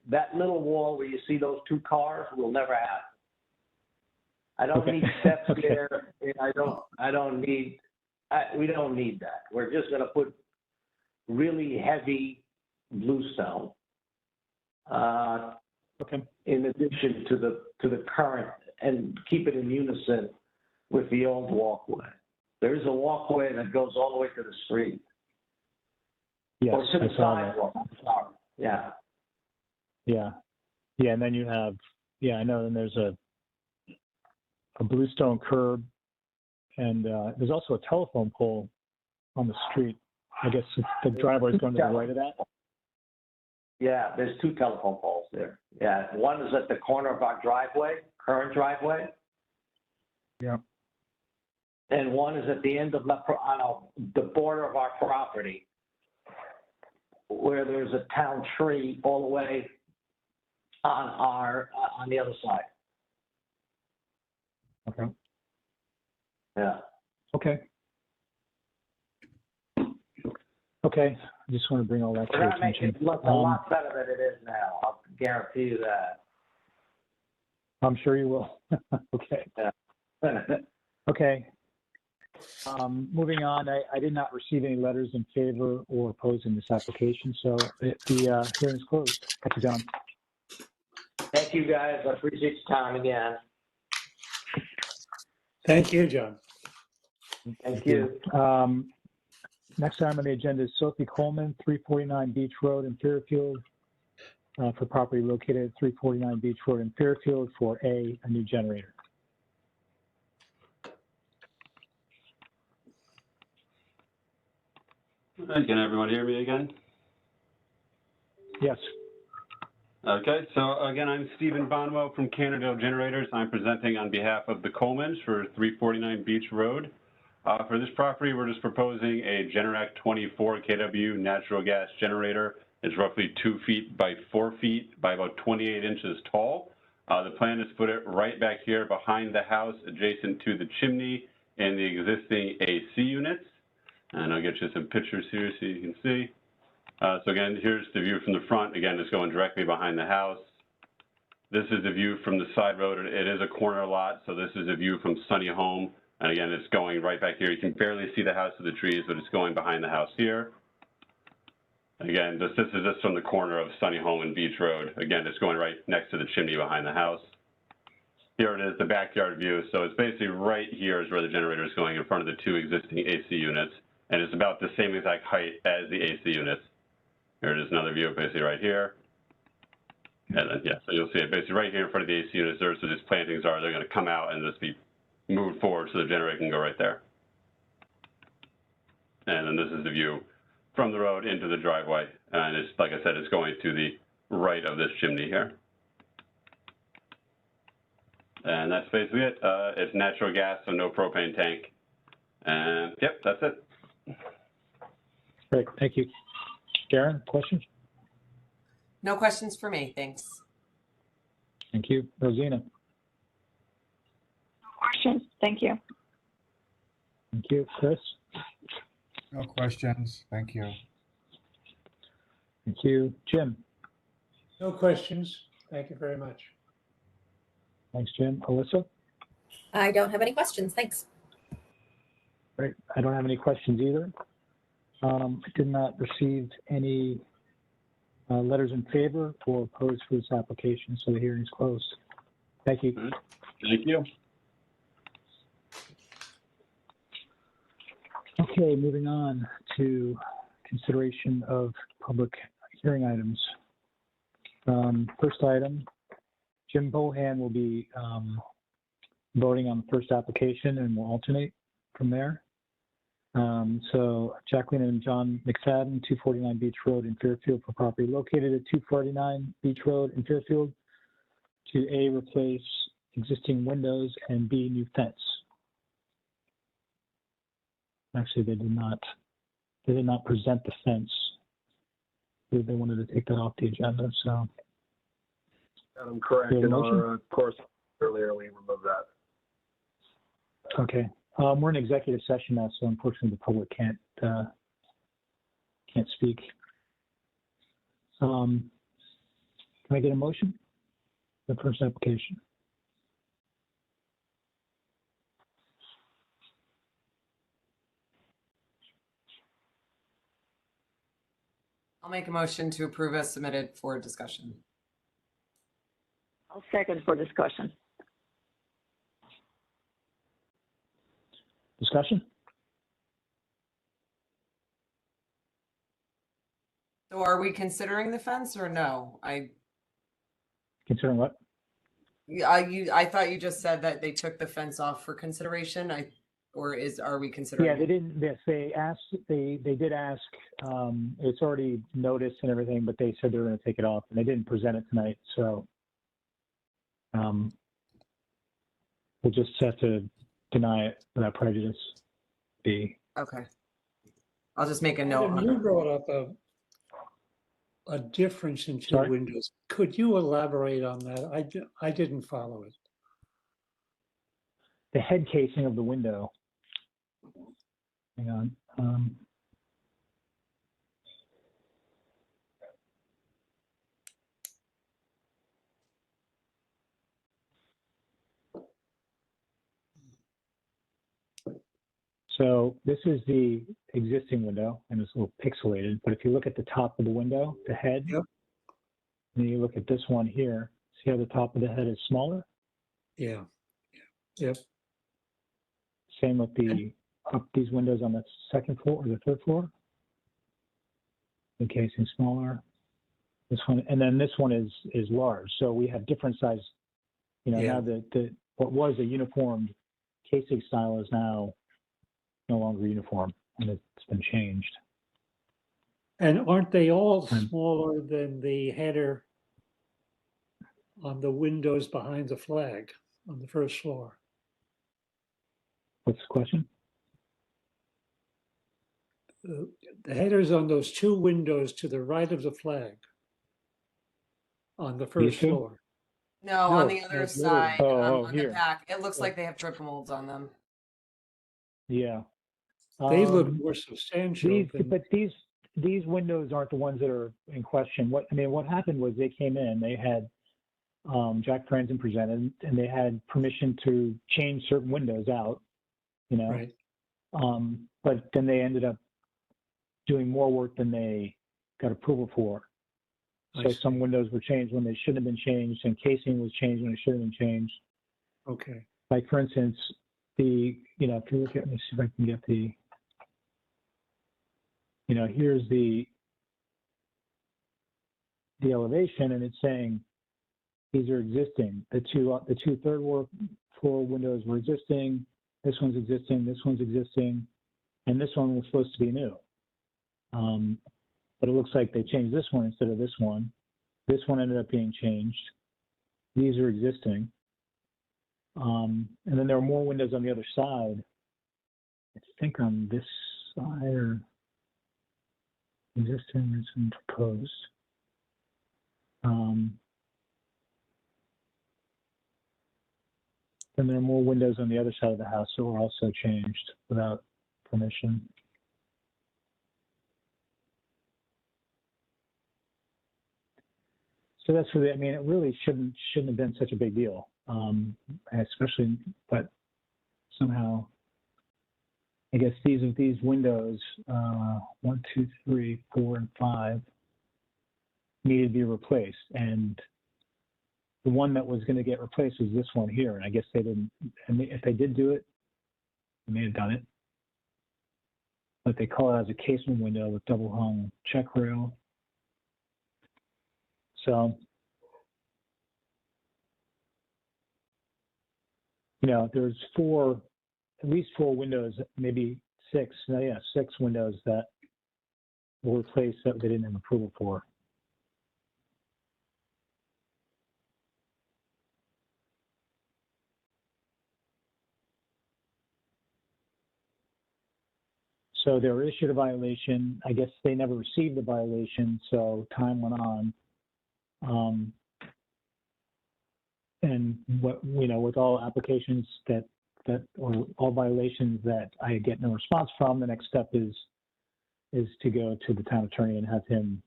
that little wall where you see those two cars will never happen. I don't need steps there. We don't need that. We're just going to put really heavy bluestone. In addition to the current, and keep it in unison with the old walkway. There is a walkway that goes all the way to the street. Yes, or to the I saw that. sidewalk. I'm sorry. Yeah. Yeah, and then you have, I know. Then there's a bluestone curb, and there's also a telephone pole on the street. I guess the driveway is going to the right of that. Yeah, there's two telephone poles there. Yeah, one is at the corner of our driveway, current driveway, Yeah. and one is at the end of the border of our property, where there's a town tree all the way on the other side. Okay. Yeah. Okay. Okay. I just want to bring all that to We're your gonna make attention. it look a lot better than it is now. I'll guarantee you that. I'm sure you will. Okay. Yeah. Okay. Moving on, I did not receive any letters in favor or opposing this application, so the hearing is closed. Thank you, John. Thank you, guys. I appreciate your time again. Thank you, John. Thank you. Next item on the agenda is Sophie Coleman, 349 Beach Road in Fairfield, for property located at 349 Beach Road in Fairfield for a new generator. Can everyone hear me again? Yes. Okay, so again, I'm Stephen Bonwell from Cannondale Generators. I'm presenting on behalf of the Colemans for 349 Beach Road. For this property, we're just proposing a Generac 24 kW natural gas generator. It's roughly 2 feet by 4 feet by about 28 inches tall. The plan is to put it right back here behind the house, adjacent to the chimney and the existing AC units. And I'll get you some pictures here so you can see. So again, here's the view from the front. Again, it's going directly behind the house. This is the view from the side road. It is a corner lot, so this is a view from Sunny Home. And again, it's going right back here. You can barely see the house of the trees, but it's going behind the house here. Again, this is just from the corner of Sunny Home and Beach Road. Again, it's going right next to the chimney behind the house. Here it is, the backyard view. So it's basically right here is where the generator is going in front of the 2 existing AC units. And it's about the same exact height as the AC units. Here it is, another view basically right here. And then, yeah, so you'll see it basically right here in front of the AC units. There, so these plantings are, they're going to come out and just be moved forward so the generator can go right there. And then this is the view from the road into the driveway. And it's, like I said, it's going to the right of this chimney here. And that's basically it. It's natural gas, so no propane tank. And yep, that's it. Great, thank you. Karen, questions? No questions for me, thanks. Thank you. Rosina? Questions? Thank you. Thank you. Chris? No questions. Thank you. Thank you. Jim? No questions. Thank you very much. Thanks, Jim. Alyssa? I don't have any questions. Thanks. Great. I don't have any questions either. I did not receive any letters in favor or opposed for this application, so the hearing is closed. Thank you. Thank you. Okay, moving on to consideration of public hearing items. First item, Jim Bohan will be voting on the first application and will alternate from there. So Jacqueline and John McFadden, 249 Beach Road in Fairfield for property located at 249 Beach Road in Fairfield to A, replace existing windows and B, new fence. Actually, they did not present the fence. They wanted to take that off the agenda, so. I'm correct. In our course earlier, we removed that. Okay. We're in executive session now, so unfortunately the public can't speak. Can I get a motion? The first application. I'll make a motion to approve as submitted for discussion. I'll second for discussion. Discussion? So are we considering the fence or no? Considering what? I thought you just said that they took the fence off for consideration. Are we considering? Yeah, they didn't. Yes, they asked. They did ask. It's already noticed and everything, but they said they were going to take it off, and they didn't present it tonight. So we'll just have to deny it without prejudice. B. Okay. I'll just make a note. Adam, you brought up a difference in two windows. Could you elaborate on that? I didn't follow it. The head casing of the window. Hang on. So this is the existing window, and it's a little pixelated. But if you look at the top of the window, the head, yep. and you look at this one here, See how the top of the head is smaller? Yeah. Yep. Same with these windows on the second floor or the third floor. The casing smaller. This one, and then this one is large. So we have different size. Yeah. Now what was a uniformed casing style is now no longer uniform, and it's been changed. And aren't they all smaller than the header on the windows behind the flag on the first floor? What's the question? The headers on those two windows to the right of the flag on the first two? floor. No, on the other not side, Oh, on the here. back, it looks like they have trip molds on them. Yeah. They look more substantial. These windows aren't the ones that are in question. What happened was they came in, they had Jack Franzen presented, and they had permission to change certain windows out, Right. But then they ended up doing more work than they got approval for. So some windows were changed when they shouldn't have been changed, and casing was changed when it should have been changed. Okay. Like for instance, if you look at, let me see if I can get here's the elevation, and it's saying these are existing. The two third floor windows were existing. This one's existing. This one's existing, and this one was supposed to be new. But it looks like they changed this one instead of this one. This one ended up being changed. These are existing. And then there are more windows on the other side. I think on this side or existing, this one proposed. And there are more windows on the other side of the house that were also changed without permission. So that's really, it really shouldn't have been such a big deal, especially, but somehow, I guess these windows, 1, 2, 3, 4, and 5 needed to be replaced, and the one that was going to get replaced was this one here, and I guess they didn't. And if they did do it, they may have done it, but they call it as a casement window with double hung check rail. So, there's at least four windows, maybe six. No, yeah, 6 windows that were replaced that they didn't have approval for. So they were issued a violation. I guess they never received the violation, so time went on. And with all applications or all violations that I get no response from, the next step is to go to the town attorney and have him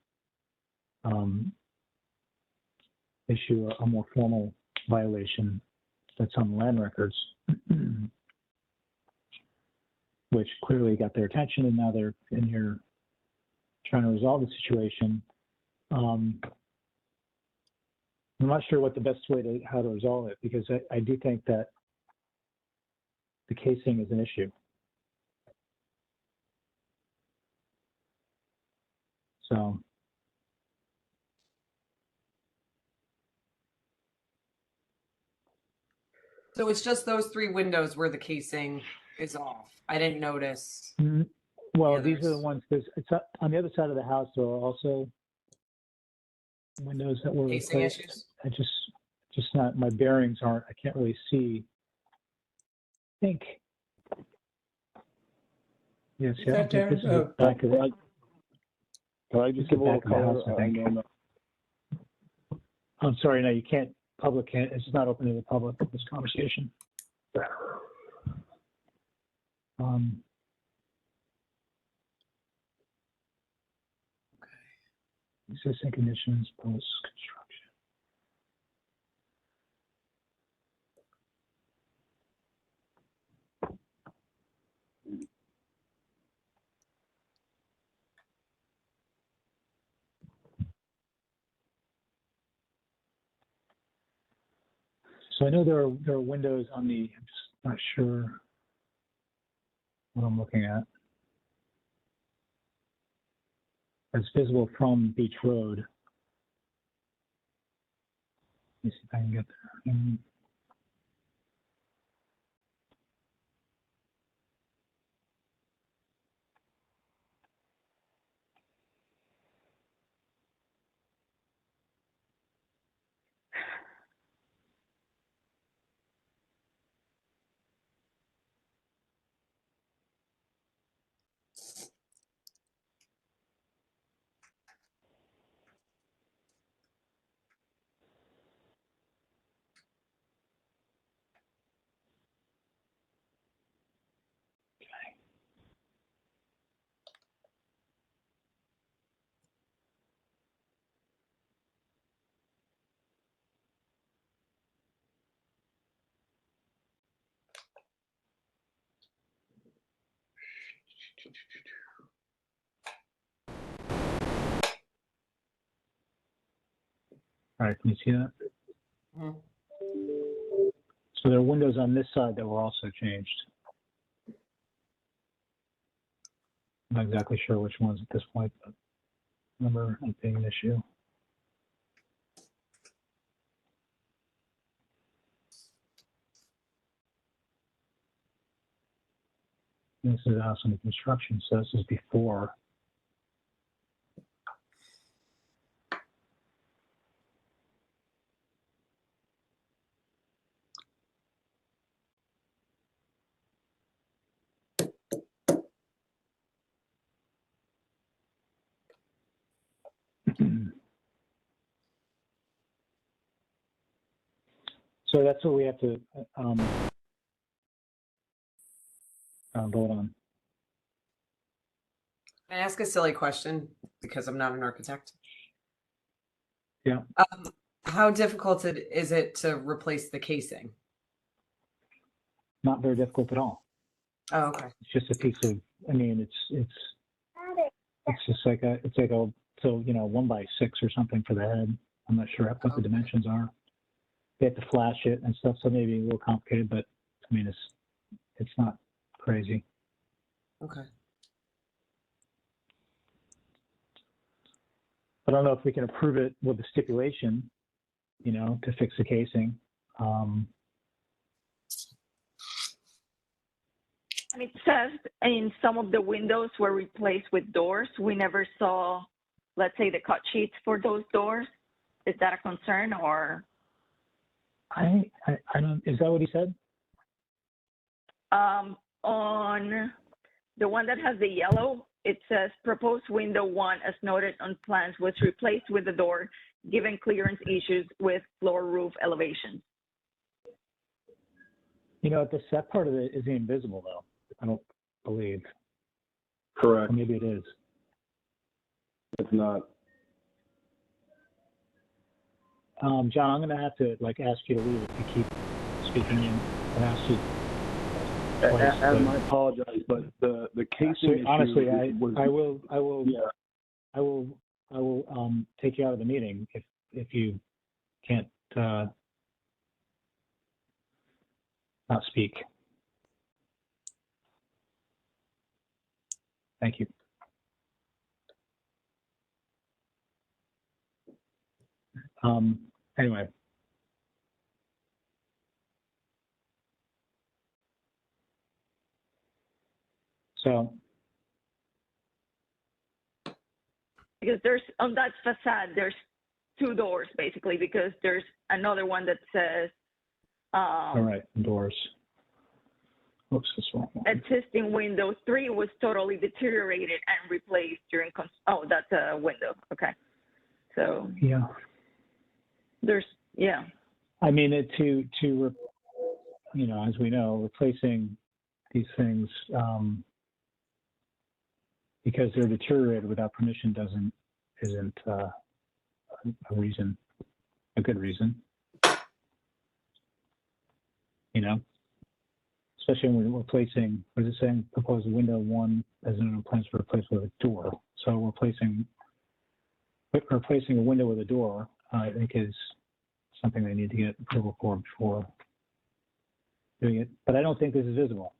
issue a more formal violation that's on the land records, which clearly got their attention, and now they're in here trying to resolve the situation. I'm not sure what the best way how to resolve it, because I do think that the casing is an issue. So. So it's just those 3 windows where the casing is off. I didn't notice. Well, these are the ones, because it's on the other side of the house. There are also windows that were Casing replaced. issues? I just not, my bearings aren't, I can't really see. I think. Yes, Is yeah, that this is Darren? the back of it. Can I just give a little color? I'm sorry, no, you can't, public can't, it's not open to the public, this conversation. Existing conditions, post-construction. So I know there are windows on the, I'm just not sure what I'm looking at. It's visible from Beach Road. Let me see if I can get there. All right, can you see that? Mhm. So there are windows on this side that were also changed. I'm not exactly sure which ones at this point, but remember it being an issue. This is a house under construction, so this is before. So that's what we have to vote on. Can I ask a silly question because I'm not an architect? Yeah. How difficult is it to replace the casing? Not very difficult at all. Oh, okay. It's just a piece of, I mean, it's just like a, so, you know, 1x6 or something for the head. I'm not sure what the dimensions are. They have to flash it and stuff, so maybe a little complicated, but I mean, it's not crazy. Okay. I don't know if we can approve it with the stipulation, you know, to fix the casing. It says in some of the windows were replaced with doors. We never saw, let's say, the cut sheets for those doors. Is that a concern or? I don't, is that what he said? On the one that has the yellow, it says proposed window 1 as noted on plans was replaced with the door given clearance issues with floor roof elevation. You know, the set part of it is invisible though. I don't believe. Correct. Or maybe it is. It's not. John, I'm going to have to ask you to leave if you keep speaking in and ask you. Adam, I apologize, but the casing issue honestly, was, I will yeah. I will take you out of the meeting if you can't not speak. Thank you. Anyway. So. Because there's, on that facade, there's 2 doors basically, because there's another one that says, all right, doors. Oops, this one. Existing window 3 was totally deteriorated and replaced during, oh, that's a window. Okay. So. Yeah. There's, yeah. I mean, you know, as we know, replacing these things because they're deteriorated without permission isn't a reason, a good reason. You know, especially when we're replacing, what is it saying? Proposed window 1 as in plans to replace with a door. So replacing a window with a door, I think is something they need to get approval for before doing it. But I don't think this is visible.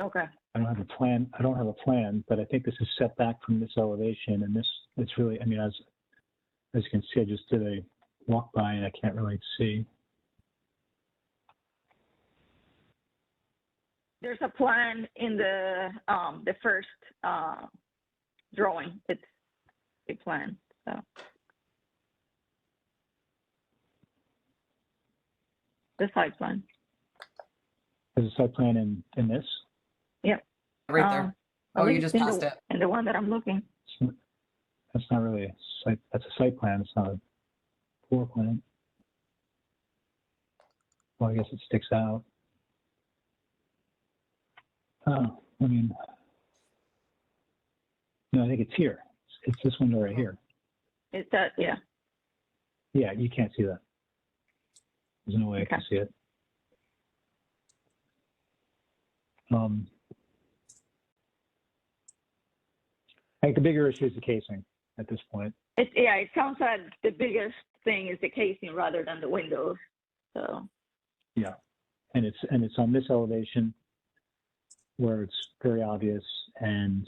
Okay. I don't have a plan. I don't have a plan, but I think this is set back from this elevation, and this, it's really, I mean, as you can see, I just did a walk by and I can't really see. There's a plan in the first drawing. It's a plan, so. The site plan. There's a site plan in this. Yep. Right there. At Oh, you least just in passed the, it. in the one that I'm looking. That's not really a site. That's a site plan. It's not a floor plan. Well, I guess it sticks out. Oh, I mean, no, I think it's here. It's this window right here. It's that, yeah. Yeah, you can't see that. There's no way I can see it. I think the bigger issue is the casing at this point. It sounds like the biggest thing is the casing rather than the windows. So. Yeah, and it's on this elevation where it's very obvious, and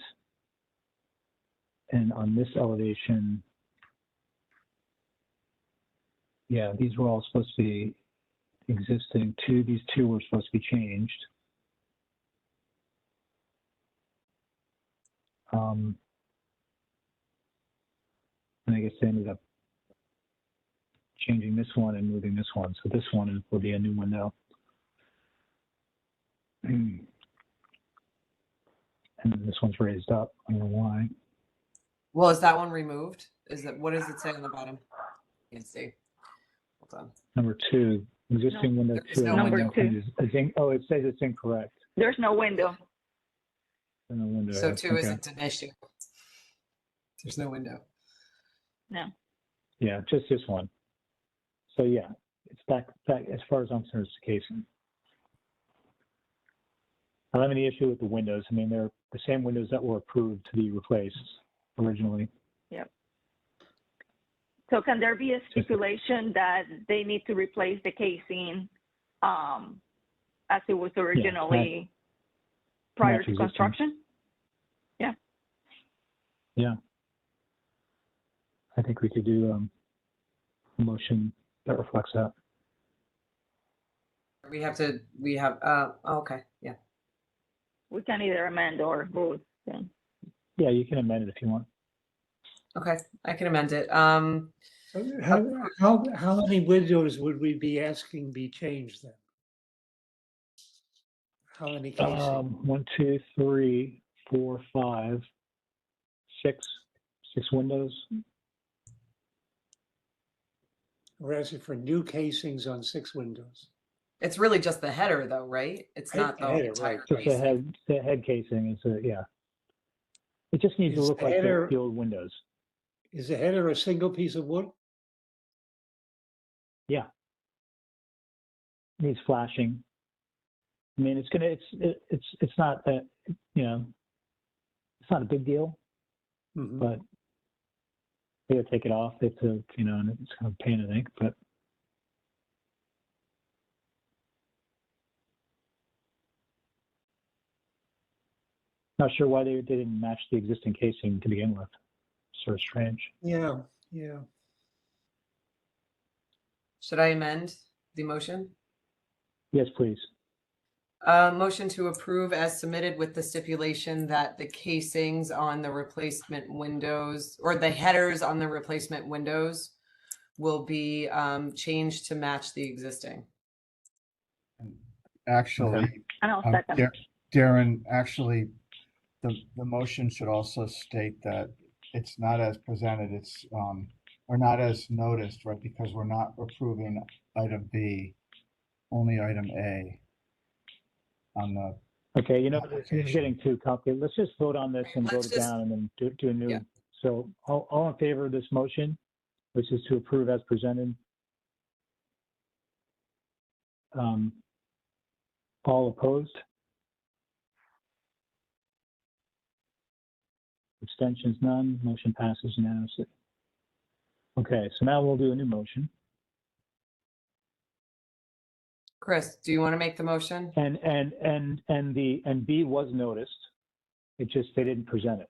on this elevation, yeah, these were all supposed to be existing. These two were supposed to be changed. And I guess they ended up changing this one and moving this one. So this one will be a new window. And this one's raised up. I don't know why. Well, is that one removed? What does it say on the bottom? Let's see. Hold on. Number 2, existing window 2. No Number window. 2. Oh, it says it's incorrect. There's no window. No window. So 2 okay. isn't an issue. There's no window. No. Yeah, just this one. So yeah, it's back as far as I'm concerned, it's the casing. I don't have any issue with the windows. I mean, they're the same windows that were approved to be replaced originally. Yep. So can there be a stipulation that they need to replace the casing as it was originally prior to construction? Yeah. Yeah. I think we could do a motion that reflects that. Okay, yeah. We can either amend or both then. Yeah, you can amend it if you want. Okay, I can amend it. How many windows would we be asking be changed then? How many cases? 1, 2, 3, 4, 5, 6 windows. We're asking for new casings on 6 windows. It's really just the header though, right? It's not the header, entire right. Just the head casing is yeah. It just needs to Is look the like header- the old windows. Is the header a single piece of wood? Yeah. Needs flashing. I mean, it's not that, you know, it's not a big deal, Mhm. but they gotta take it off. They have to, you know, and it's kind of a pain, I think, but. Not sure why they didn't match the existing casing to begin with. Sort of strange. Yeah, yeah. Should I amend the motion? Yes, please. Motion to approve as submitted with the stipulation that the casings on the replacement windows or the headers on the replacement windows will be changed to match the existing. Actually, And I'll second. Darren, actually, the motion should also state that it's not as presented, it's, or not as noticed, right? Because we're not approving item B, only item A on the. Okay, you know, this is getting too complicated. Let's just vote on this and Let's vote it just- down and then do a new. Yeah. So all in favor of this motion, which is to approve as presented? All opposed? Abstentions none, motion passes unanimously. Okay, so now we'll do a new motion. Chris, do you want to make the motion? And B was noticed. It just, they didn't present it.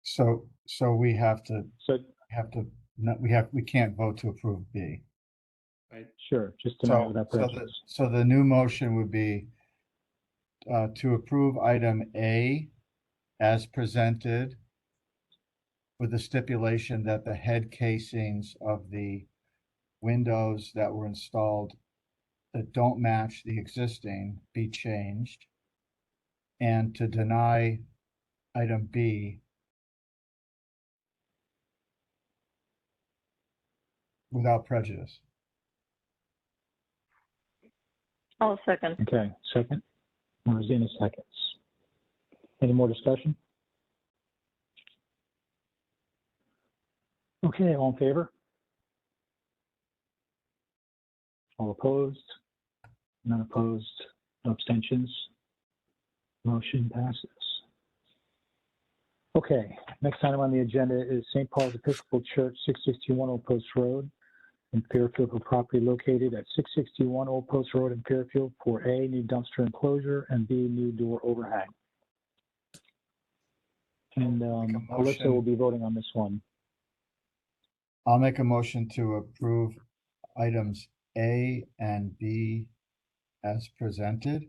So we have to, So, we can't vote to approve B. sure, just deny So, without so the, prejudice. so the new motion would be to approve item A as presented with the stipulation that the head casings of the windows that were installed that don't match the existing be changed, and to deny item B without prejudice. I'll second. Okay, second. Rosina seconds. Any more discussion? Okay, all in favor? All opposed? None opposed? No abstentions? Motion passes. Okay, next item on the agenda is St. Paul's Episcopal Church, 661 Old Post Road in Fairfield for property located at 661 Old Post Road in Fairfield for A, new dumpster enclosure, and B, new door overhang. And Alyssa will be voting on this one. I'll make a motion to approve items A and B as presented.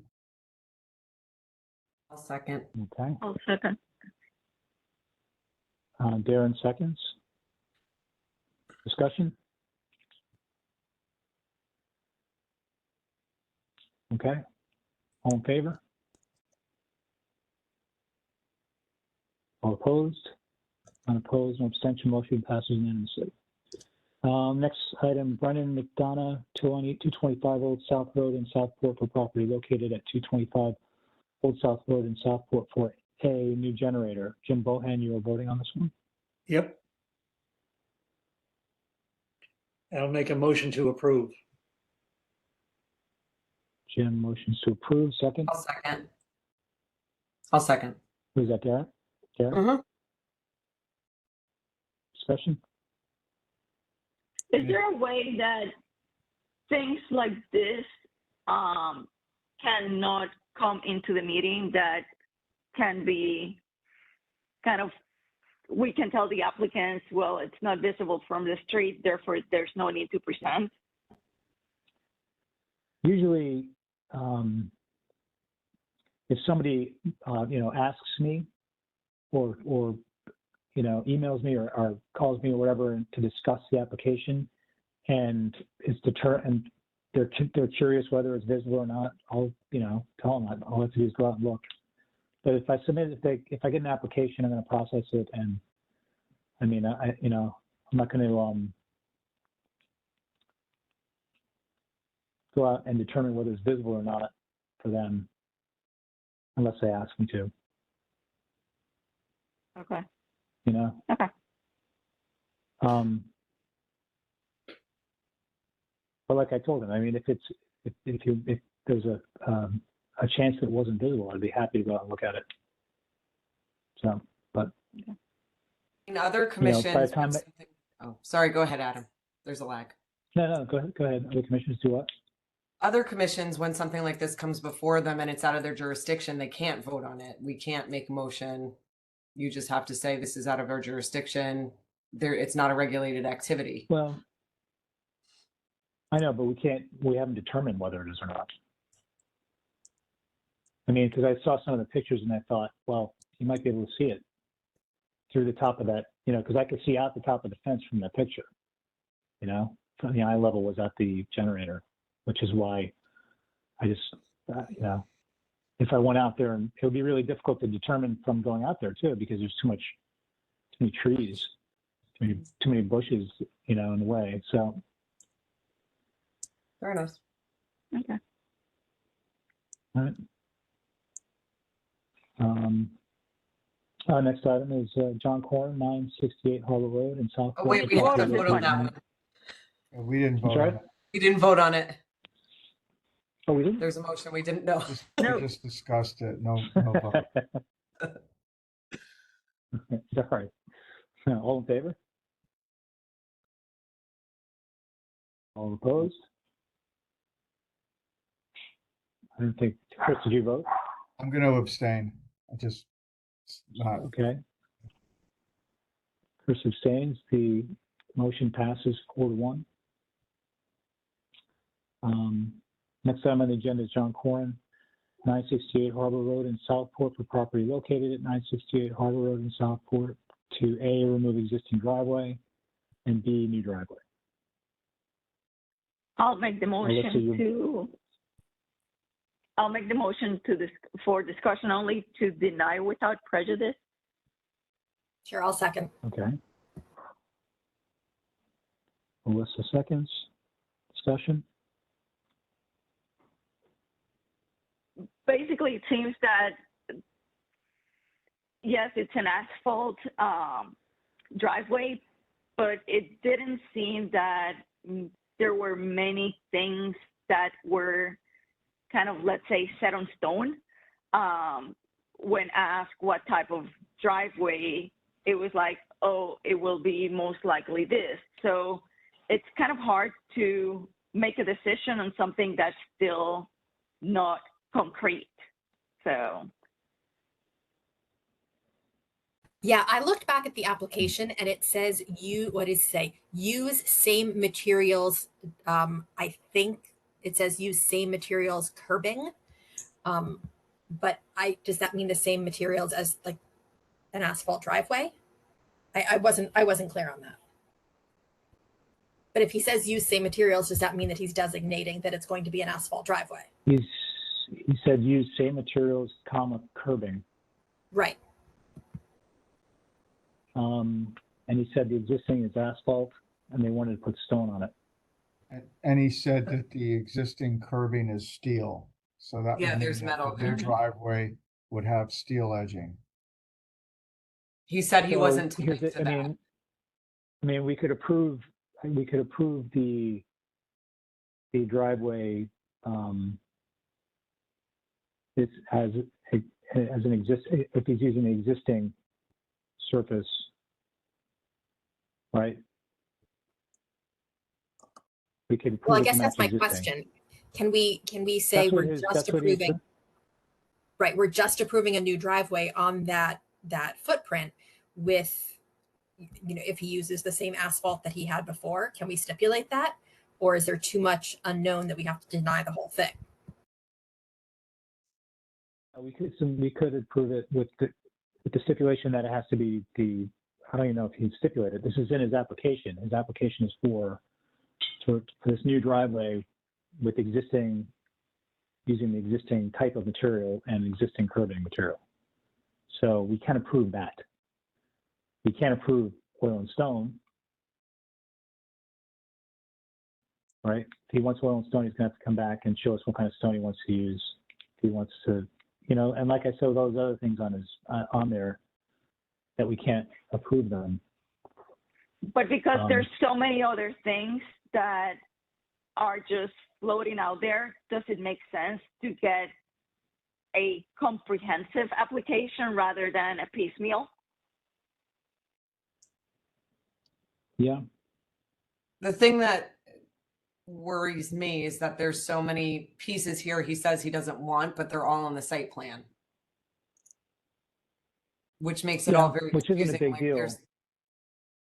I'll second. Okay, I'll second. Darren seconds. Discussion? Okay, all in favor? All opposed? Unopposed, no abstention, motion passes unanimously. Next item, Brennan McDonough, 225 Old South Road in Southport for property located at 225 Old South Road in Southport for a new generator. Jim Bohan, you are voting on this one? Yep. I'll make a motion to approve. Jim motions to approve, second. I'll second. I'll second. Who's that, Darren? Darren? Mhm. Discussion? Is there a way that things like this cannot come into the meeting, that can be kind of, we can tell the applicants, well, it's not visible from the street, therefore there's no need to present? Usually, if somebody, asks me or emails me or calls me or whatever to discuss the application, and and they're curious whether it's visible or not, I'll, tell them. All I have to do is go out and look. But if I submit, if I get an application, I'm going to process it, and I'm not going to go out and determine whether it's visible or not for them unless they ask me to. Okay. Okay. But like I told him, if there's a chance that it wasn't visible, I'd be happy to go out and look at it. So, but In other commissions, by the time oh, sorry, go ahead, Adam. There's a lag. no, go ahead. Other commissioners do what? Other commissions, when something like this comes before them and it's out of their jurisdiction, they can't vote on it. We can't make a motion. You just have to say this is out of our jurisdiction. It's not a regulated activity. Well, I know, but we haven't determined whether it is or not. Because I saw some of the pictures and I thought, well, you might be able to see it through the top of that, because I could see out the top of the fence from that picture, from the eye level was at the generator, which is why I just, if I went out there, and it would be really difficult to determine from going out there too, because there's too many trees, too many bushes, in the way. So. Fair enough. Okay. All right. Next item is John Corn, 968 Harlow Road in South. Oh, wait, we have to vote on that one. We didn't vote on it. We didn't vote on it. Oh, we didn't? There's a motion. We didn't know. We just discussed it. No vote. All right. All in favor? All opposed? I don't think, Chris, did you vote? I'm going to abstain. I just, it's not, Okay. Chris abstains. The motion passes 4-1. Next item on the agenda is John Corrin, 968 Harbor Road in Southport for property located at 968 Harbor Road in Southport to A, remove existing driveway, and B, new driveway. I'll make the motion Alyssa, I'll make the motion for discussion only to deny without prejudice. Sure, I'll second. Okay. Alyssa seconds. Discussion? Basically, it seems that, yes, it's an asphalt driveway, but it didn't seem that there were many things that were kind of, let's say, set on stone. When asked what type of driveway, it was like, oh, it will be most likely this. So it's kind of hard to make a decision on something that's still not concrete. So. Yeah, I looked back at the application and it says what does it say? Use same materials. I think it says use same materials curbing. But does that mean the same materials as like an asphalt driveway? I wasn't clear on that. But if he says use same materials, does that mean that he's designating that it's going to be an asphalt driveway? He said use same materials, comma, curbing. Right. And he said the existing is asphalt and they wanted to put stone on it. and he said that the existing curbing is steel. So that Yeah, would mean there's that metal the new there. driveway would have steel edging. He said he So wasn't here's tied the- to that. I mean, we could approve the driveway, this as an if he's using the existing surface, right? We could approve. Well, I it to guess that's match my existing. question. Can we say That's what we're his- just that's what he approving? said. Right, we're just approving a new driveway on that footprint with, if he uses the same asphalt that he had before, can we stipulate that? Or is there too much unknown that we have to deny the whole thing? We could approve it with the stipulation that it has to be I don't even know if he stipulated. This is in his application. His application is for this new driveway with using the existing type of material and existing curbing material. So we can approve that. We can't approve oil and stone, right? If he wants oil and stone, he's gonna have to come back and show us what kind of stone he wants to use. If he wants to, and like I said, those other things on there that we can't approve them. But because there's so many other things that are just floating out there, does it make sense to get a comprehensive application rather than a piecemeal? Yeah. The thing that worries me is that there's so many pieces here he says he doesn't want, but they're all on the site plan. Which makes it all very which isn't a confusing. big deal.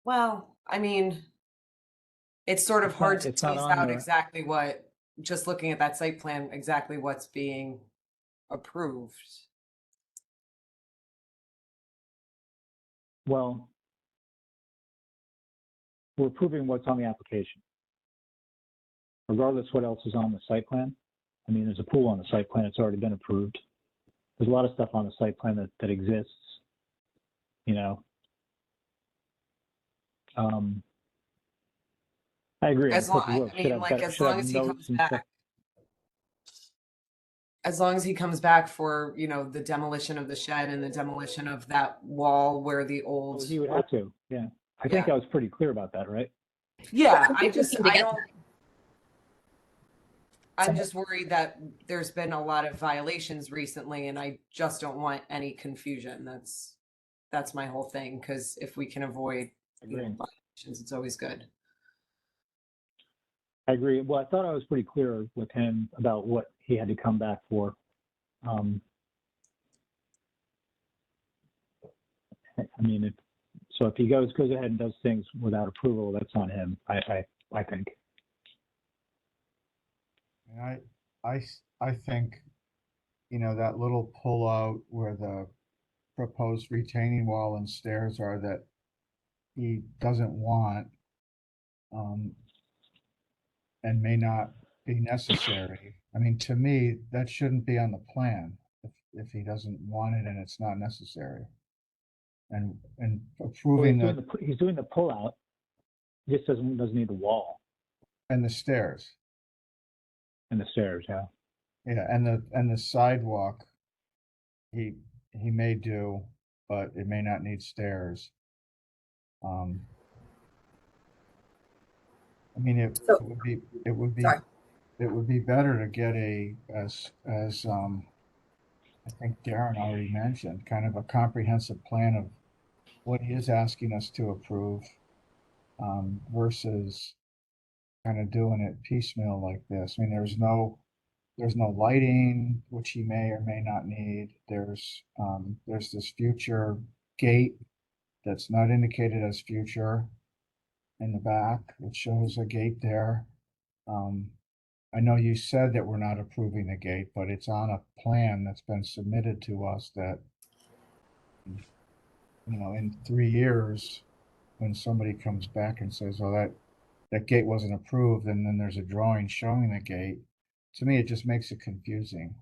Well, I mean, it's sort of hard to it's not tease on out there. exactly just looking at that site plan, exactly what's being approved. Well, we're approving what's on the application. Regardless what else is on the site plan. I mean, there's a pool on the site plan. It's already been approved. There's a lot of stuff on the site plan that exists, I agree. As long as he comes back for, the demolition of the shed and the demolition of that wall where the old. He would have to, yeah. I think I was pretty clear about that, right? Yeah, I'm just worried that there's been a lot of violations recently and I just don't want any confusion. That's my whole thing. Because if we can avoid violations, it's always good. I agree. Well, I thought I was pretty clear with him about what he had to come back for. I mean, if he goes ahead and does things without approval, that's on him, I think. And I think, you know, that little pullout where the proposed retaining wall and stairs are that he doesn't want, and may not be necessary. I mean, to me, that shouldn't be on the plan if he doesn't want it and it's not necessary. And Well, approving he's doing the pullout, he just doesn't need the wall and the stairs. and the stairs, yeah. Yeah, and the sidewalk, he may do, but it may not need stairs. I mean, it would be better to get as I think Darren already mentioned, kind of a comprehensive plan of what he is asking us to approve, versus kind of doing it piecemeal like this. I mean, there's no lighting, which he may or may not need. There's this future gate that's not indicated as future in the back, which shows a gate there. I know you said that we're not approving the gate, but it's on a plan that's been submitted to us that, you know, in 3 years, when somebody comes back and says, oh, that gate wasn't approved, and then there's a drawing showing the gate, to me, it just makes it confusing.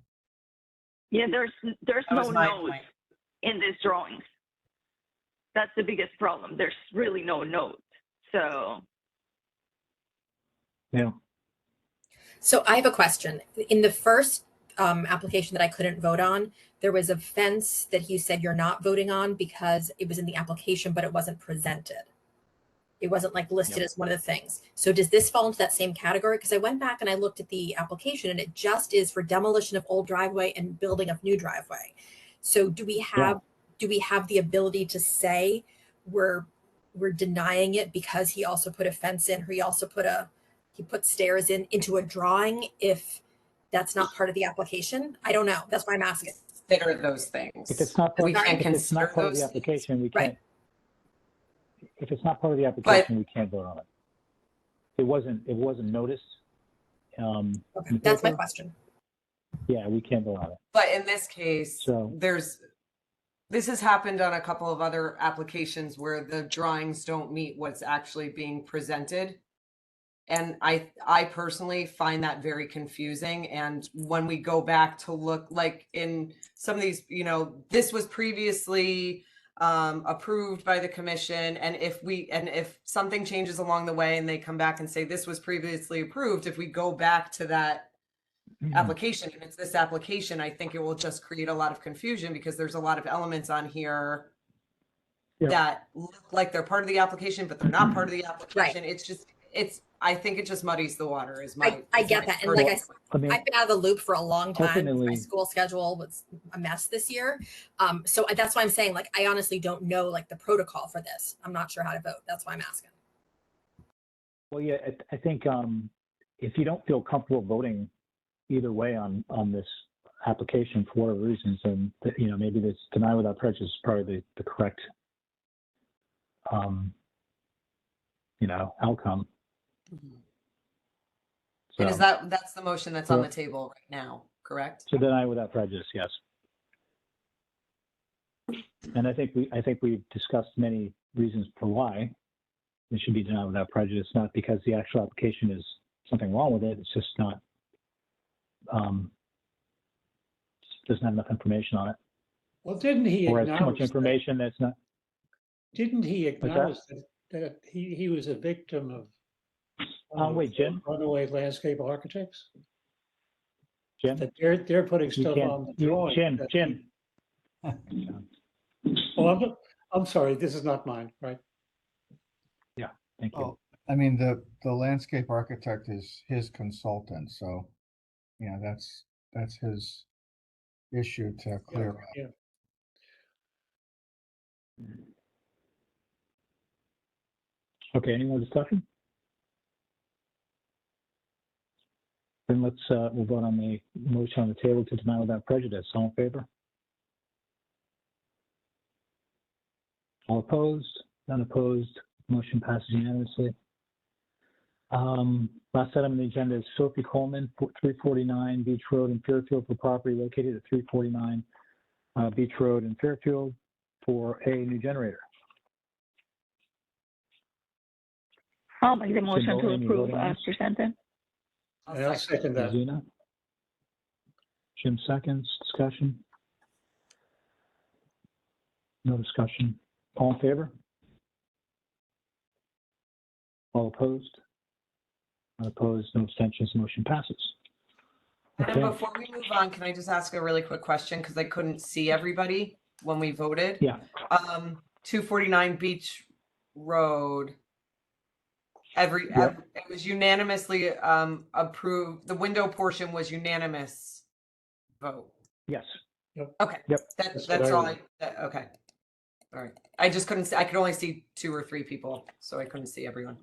Yeah, there's That no was my notes point. in these drawings. That's the biggest problem. There's really no notes. So Yeah. So I have a question. In the first application that I couldn't vote on, there was a fence that he said you're not voting on because it was in the application, but it wasn't presented. It wasn't like listed as one of the things. So does this fall into that same category? Because I went back and I looked at the application and it just is for demolition of old driveway and building of new driveway. So do we have the ability to say we're denying it because he also put a fence in, or he put stairs into a drawing if that's not part of the application? I don't know. That's why I'm asking. Consider those things. If it's not part, We can't if it's not consider part of the those application, we Right. can't. If it's not part of the application, we can't vote on it. It wasn't noticed. Okay, that's my question. Yeah, we can't vote on it. But in this case, So- this has happened on a couple of other applications where the drawings don't meet what's actually being presented. And I personally find that very confusing. And when we go back to look, like in some of these, you know, this was previously approved by the commission. And if something changes along the way and they come back and say this was previously approved, if we go back to that application and it's this application, I think it will just create a lot of confusion because there's a lot of elements on here that look like they're part of the application, but they're not part of the application. I think it just muddies the water. I get that. And like I said, I mean, I've been out of the loop for a long time. ultimately- My school schedule was a mess this year. So that's why I'm saying, like, I honestly don't know like the protocol for this. I'm not sure how to vote. That's why I'm asking. Well, yeah, I think if you don't feel comfortable voting either way on this application for whatever reasons, then you know, maybe this deny without prejudice is probably the correct you know, outcome. And is that's the motion that's on the table right now, correct? To deny without prejudice, yes. And I think we've discussed many reasons for why it should be denied without prejudice, not because the actual application is something wrong with it. It's just not doesn't have enough information on it. Well, didn't he Or has too much acknowledge information that's not. Didn't he What's that? acknowledge that he was a victim of Wait, Jim? runaway landscape architects? Jim? That they're putting stuff on the drawing. Jim. Oh, I'm sorry, this is not mine, right? Yeah, thank you. Oh, I mean, the landscape architect is his consultant, so, you know, that's his issue to clear up. Yeah. Okay, any more discussion? Then we'll vote on the motion on the table to deny without prejudice. All in favor? All opposed? None opposed. Motion passes unanimously. Last item on the agenda is Sophie Coleman, 349 Beach Road in Fairfield, for property located at 349 Beach Road in Fairfield for a new generator. I'll make the motion to Amy, approve voting on as this? presented. I'll second that. Zena? Jim seconds. Discussion? No discussion. All in favor? All opposed? Not opposed, no abstentions, motion passes. And Okay, before we move on, can I just ask a really quick question? Because I couldn't see everybody when we voted. yeah, 249 Beach Road. Yep. It was unanimously approved. The window portion was unanimous vote. yes. Okay. Yep. That's what I all read. okay. All right. I just couldn't see, I could only see 2 or 3 people, so I couldn't see everyone.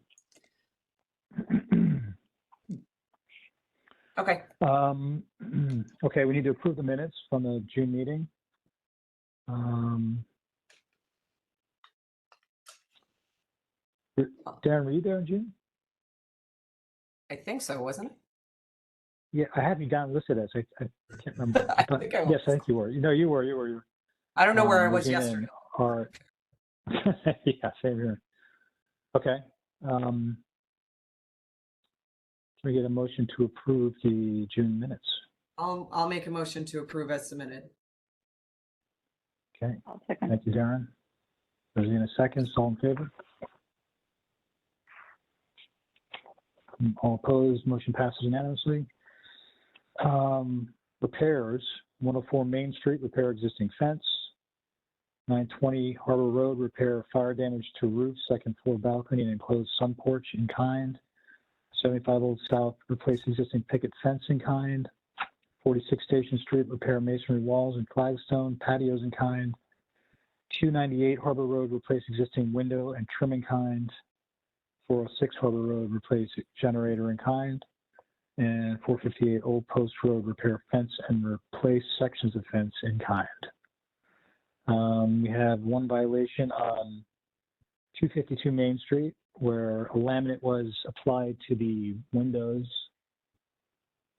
Okay. Okay, we need to approve the minutes from the June meeting. Darren, were you there in June? I think so, wasn't it? Yeah, I have you down listed as, I can't remember. I but think I yes, I was. think you were. No, you were. I don't know where I was Regina yesterday. and Art. Yeah, same here. Okay. Can we get a motion to approve the June minutes? I'll make a motion to approve as submitted. Okay, I'll second. thank you, Darren. Rosina seconds, all in favor? All opposed, motion passes unanimously. Repairs, 104 Main Street, repair existing fence. 920 Harbor Road, repair fire damage to roof, second floor balcony and enclosed sun porch in kind. 75 Old South, replace existing picket fence in kind. 46 Station Street, repair masonry walls and flagstone, patios in kind. 298 Harbor Road, replace existing window and trim in kind. 406 Harbor Road, replace generator in kind. And 458 Old Post Road, repair fence and replace sections of fence in kind. We have one violation on 252 Main Street, where a laminate was applied to the windows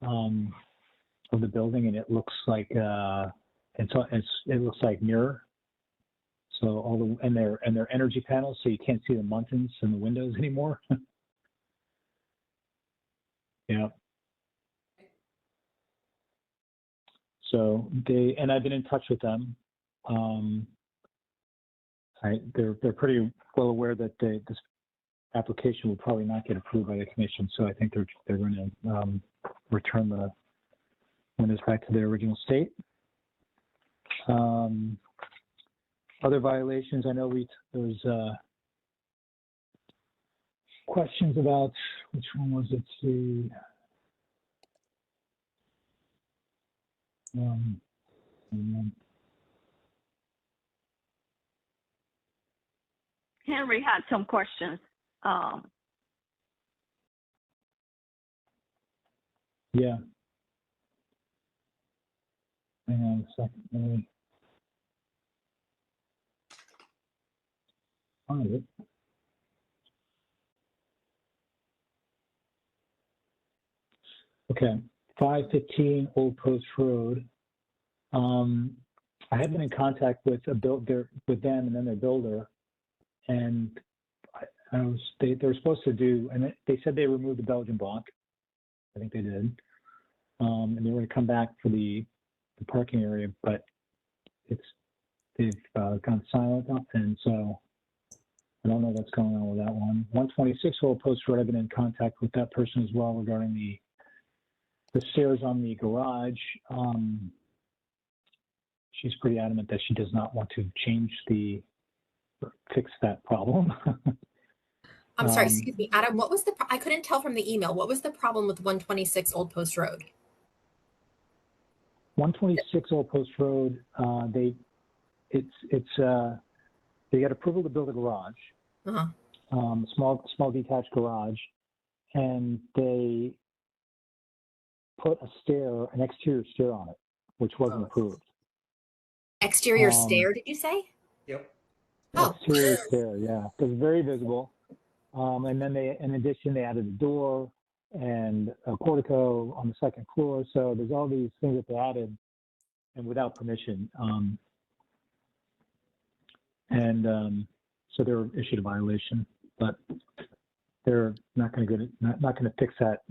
of the building, and it looks like it looks like mirror. So all the and they're energy panels, so you can't see the muntins in the windows anymore. Yeah. So I've been in touch with them. They're pretty well aware that this application will probably not get approved by the commission. So I think they're going to return the windows back to their original state. Other violations, I know there was questions about, which one was it? Henry had some questions. Yeah. Hang on a second. Let me find it. Okay, 515 Old Post Road. I have been in contact with with them and then their builder, and they were supposed to do, and they said they removed the Belgian block. I think they did, and they were going to come back for the parking area, but they've gone silent, and so I don't know what's going on with that one. 126 Old Post Road. I've been in contact with that person as well regarding the stairs on the garage. She's pretty adamant that she does not want to fix that problem. I'm sorry, excuse me, Adam, what was I couldn't tell from the email. What was the problem with 126 Old Post Road? 126 Old Post Road, they got approval to build a garage, small detached garage, and they put an exterior stair on it, which wasn't approved. Exterior Um, stair, did you say? Yep. Oh. Exterior stair, yeah, it was very visible. And then in addition, they added a door and a portico on the second floor. So there's all these things that they added and without permission. So they were issued a violation, but they're not going to fix that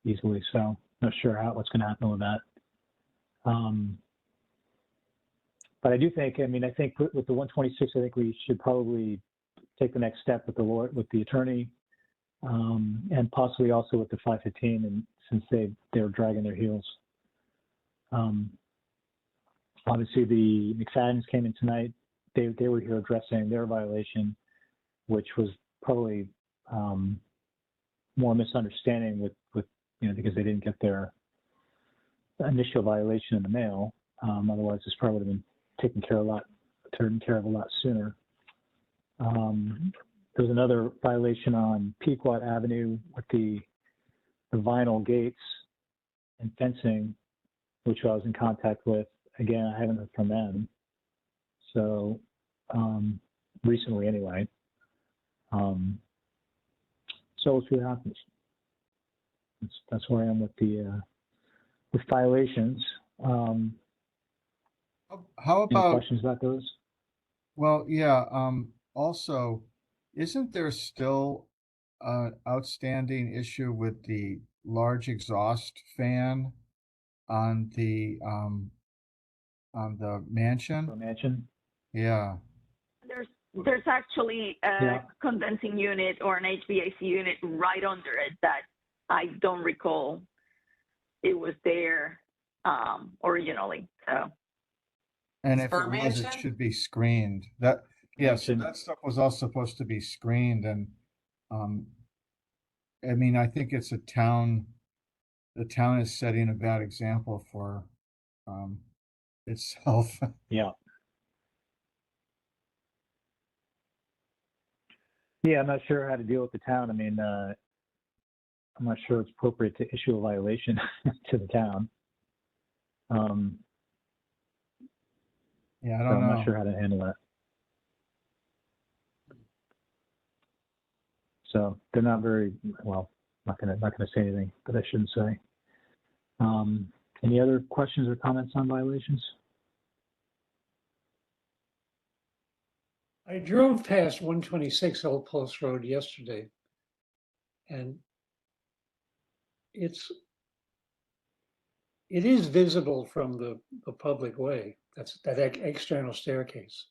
easily. So not sure what's going to happen with that. But I do think, I think with the 126, I think we should probably take the next step with the attorney, and possibly also with the 515, and since they're dragging their heels. Obviously, the McFadden's came in tonight. They were here addressing their violation, which was probably more misunderstanding with because they didn't get their initial violation in the mail. Otherwise, this probably would have been taken care of a lot sooner. There was another violation on Pequot Avenue with the vinyl gates and fencing, which I was in contact with. Again, I haven't heard from them. So recently, anyway. So we'll see what happens. That's where I am with with violations. How Any about, questions about those? well, yeah, also, isn't there still an outstanding issue with the large exhaust fan on the mansion? The mansion? Yeah. There's actually a Yeah. condensing unit or an HVAC unit right under it that I don't recall it was there originally. So And if For it was, mansion? it should be screened. So that stuff was all supposed to be screened, and I think it's the town is setting a bad example for itself. Yeah. Yeah, I'm not sure how to deal with the town. I'm not sure it's appropriate to issue a violation to the town. Yeah, I So don't I'm know. not sure how to handle that. So they're not very well. Not gonna say anything that I shouldn't say. Any other questions or comments on violations? I drove past 126 Old Post Road yesterday, and it is visible from the public way. That's that external staircase,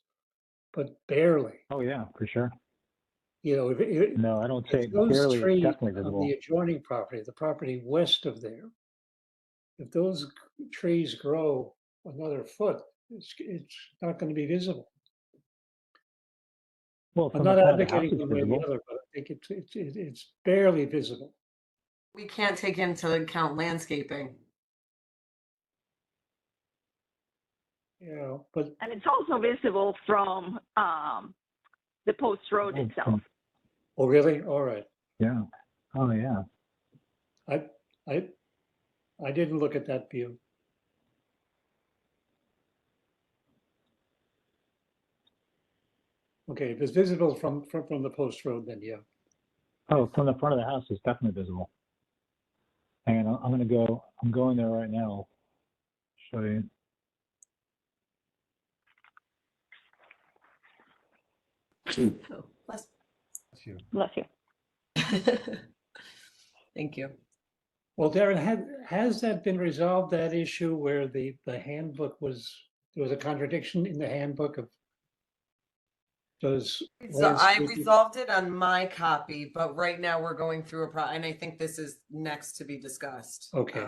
but barely. Oh yeah, for sure. If No, I don't say those barely. It's trees definitely on visible. the adjoining property, the property west of there, if those trees grow another foot, it's not going to be visible. Well, I'm from not the front of the house, advocating it's one way or the visible. other, but I think it's barely visible. We can't take into account landscaping. But and it's also visible from the Post Road Oh, itself. oh, really? All right. Yeah. Oh yeah. I didn't look at that view. Okay, if it's visible from the Post Road, then yeah. Oh, from the front of the house, it's definitely visible. Hang on, I'm going there right now. Show you. Oh, bless. Bless you. Thank you. Well, Darren, has that been resolved, that issue where the handbook there was a contradiction in the handbook of those? So I resolved it on my copy, but right now we're going through and I think this is next to be discussed. Okay.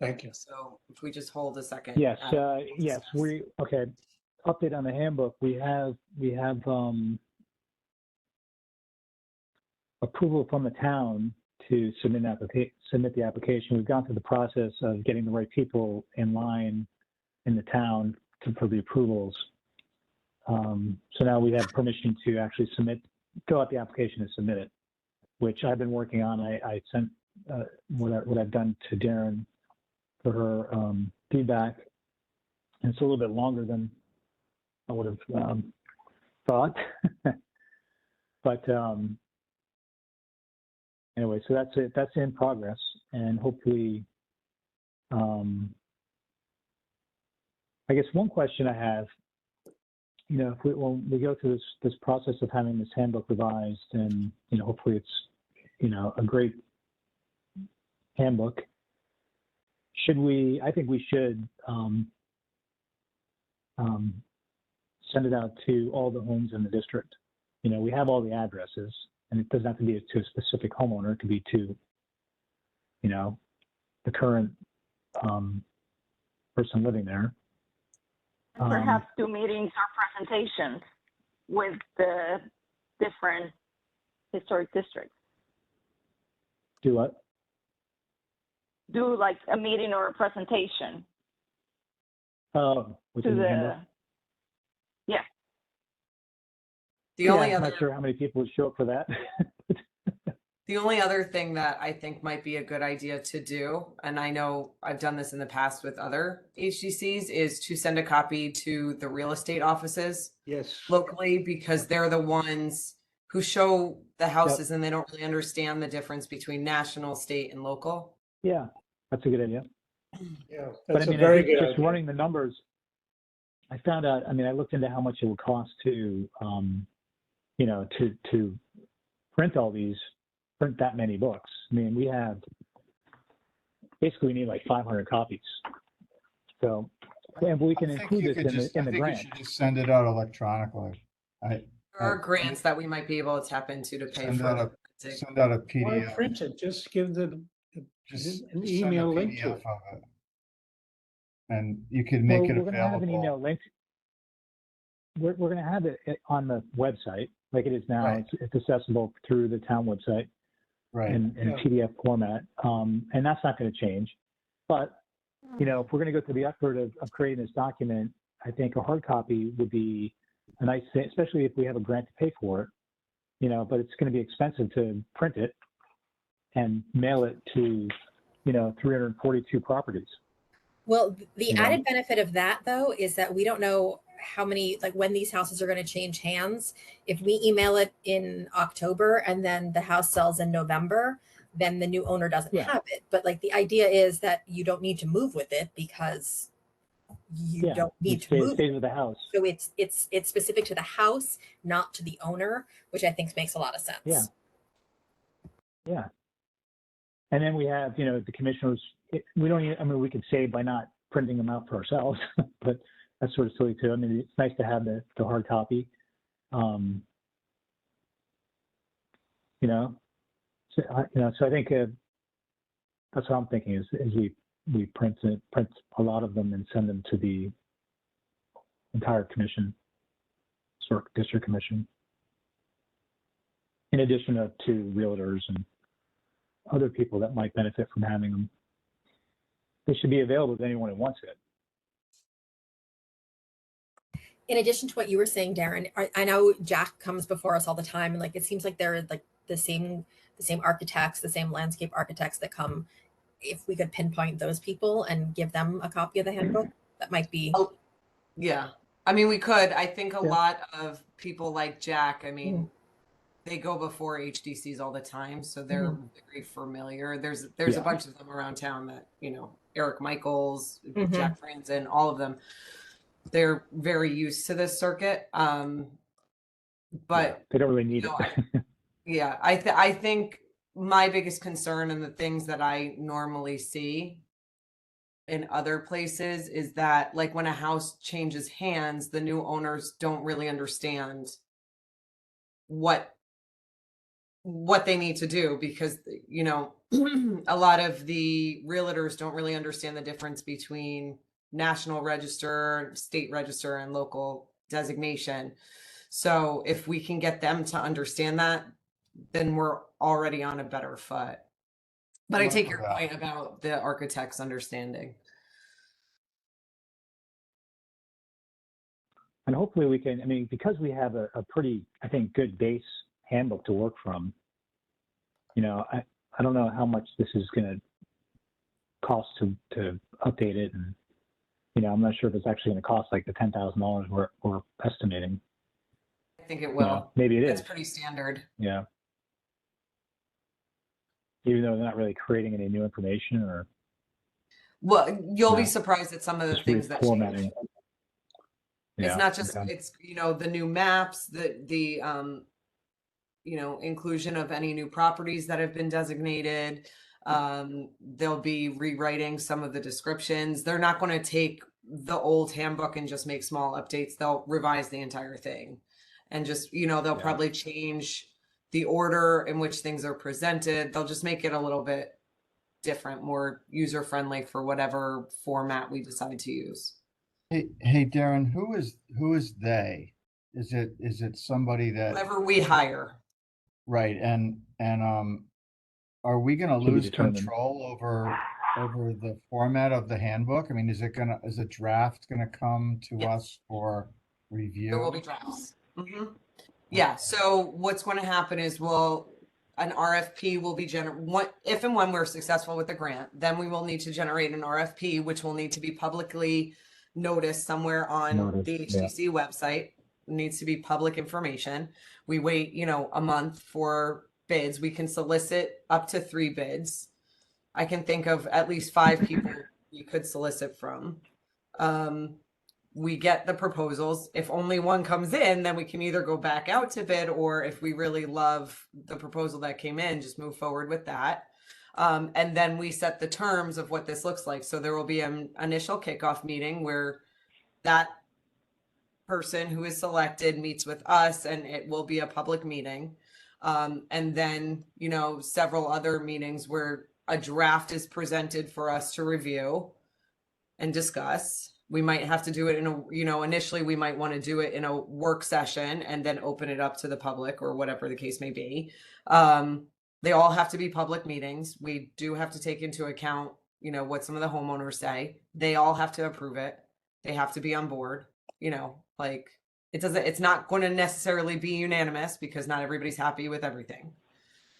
Thank you. So if we just hold a second. Yes, we'll yes, discuss. okay. Update on the handbook. We have approval from the town to submit the application. We've gone through the process of getting the right people in line in the town for the approvals. So now we have permission to actually fill out the application and submit it, which I've been working on. I sent what I've done to Darren for her feedback. And it's a little bit longer than I would have thought. But anyway, so that's it. That's in progress, and hopefully, I guess one question I have, if when we go through this process of having this handbook revised, and hopefully it's a great handbook, I think we should send it out to all the homes in the district. We have all the addresses, and it doesn't have to be to a specific homeowner. It could be to, the current person living there. Perhaps do meetings or presentations with the different historic districts. Do what? Do like a meeting or a presentation. Within the handbook? Yeah. I'm not sure how many people would show up for that. The only other thing that I think might be a good idea to do, and I know I've done this in the past with other HDCs, is to send a copy to the real estate offices locally, because they're the ones who show the houses and they don't really understand the difference between national, state, and local. Yeah, that's a good idea. Yeah, But that's I a very good just idea. running the numbers, I found out, I looked into how much it would cost to, to print that many books. We have, basically we need like 500 copies. So, and we can include this in the grant. You should just send it out electronically. There are grants that we might be able to tap into to pay Send for out a Why PDF. print it? Just give them Just an send a email link to PDF it. of it. And you can make it We're going to have an email available. link. We're going to have it on the website like it is now. Right. It's accessible through the town website. Right. In PDF format, and that's not going to change. But if we're going to go through the effort of creating this document, I think a hard copy would be a nice thing, especially if we have a grant to pay for it. But it's going to be expensive to print it and mail it to 342 properties. Well, the added benefit of that, though, is that we don't know how many, like when these houses are going to change hands. If we email it in October and then the house sells in November, then the new owner doesn't have it. But like the idea is that you don't need to move with it because you don't need to move. Stays with the house. So it's specific to the house, not to the owner, which I think makes a lot of sense. Yeah. Yeah. And then we have, the commissioners, we don't even, we could save by not printing them out for ourselves, but that's sort of silly too. It's nice to have the hard copy. So I think that's what I'm thinking is we print a lot of them and send them to the entire commission, district commission, in addition to realtors and other people that might benefit from having them. They should be available to anyone who wants it. In addition to what you were saying, Darren, I know Jack comes before us all the time, and like it seems like they're like the same architects, the same landscape architects that come. If we could pinpoint those people and give them a copy of the handbook, that might be. Oh, yeah. We could. I think a lot of people like Jack, they go before HDCs all the time, so they're very familiar. There's a bunch of them around town that, Eric Michaels, Jack Franzen, all of them, they're very used to this circuit. But they don't really need it. I think my biggest concern and the things that I normally see in other places is that, like, when a house changes hands, the new owners don't really understand what they need to do, because a lot of the realtors don't really understand the difference between national register, state register, and local designation. So if we can get them to understand that, then we're already on a better foot. But I take your point about the architects understanding. And hopefully we can, because we have a pretty, I think, good base handbook to work from, I don't know how much this is going to cost to update it, and I'm not sure if it's actually going to cost like the $10,000 we're estimating. I think it will. Maybe it is. It's pretty standard. Yeah. Even though they're not really creating any new information, or Well, you'll be No. surprised at some of the just things that change. reformatting. It's Yeah, not just, okay. it's, the new maps, the inclusion of any new properties that have been designated. They'll be rewriting some of the descriptions. They're not going to take the old handbook and just make small updates. They'll revise the entire thing. And just, they'll probably change the order in which things are presented. They'll just make it a little bit different, more user-friendly for whatever format we decide to use. Hey, Darren, who is they? Is it somebody that, Whoever we hire. right, and are we gonna To be lose determined. control over the format of the handbook? I mean, is a draft gonna come to Yes. us for review? There will be drafts. Yeah. So what's going to happen is, an RFP will be if and when we're successful with the grant, then we will need to generate an RFP, which will need to be publicly noticed somewhere on the HTC website. It needs to be public information. We wait, a month for bids. We can solicit up to 3 bids. I can think of at least 5 people we could solicit from. We get the proposals. If only one comes in, then we can either go back out to bid, or if we really love the proposal that came in, just move forward with that. And then we set the terms of what this looks like. So there will be an initial kickoff meeting where that person who is selected meets with us, and it will be a public meeting. And then, several other meetings where a draft is presented for us to review and discuss. We might have to do it initially we might want to do it in a work session and then open it up to the public, or whatever the case may be. They all have to be public meetings. We do have to take into account, what some of the homeowners say. They all have to approve it. They have to be on board, it's not going to necessarily be unanimous, because not everybody's happy with everything.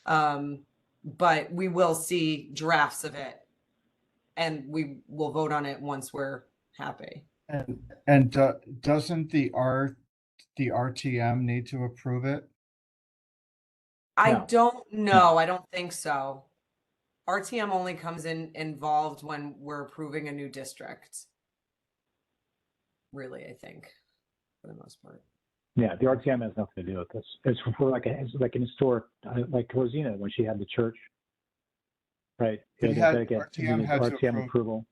But we will see drafts of it, and we will vote on it once we're happy. And doesn't the RTM need to approve it? I No. don't know. I don't think so. RTM only comes involved when we're approving a new district. Really, I think, for the most part. Yeah, the RTM has nothing to do with this. It's for like an historic, like Rosina when she had the church, right? It They had- gotta get RTM had to RTM approve. approval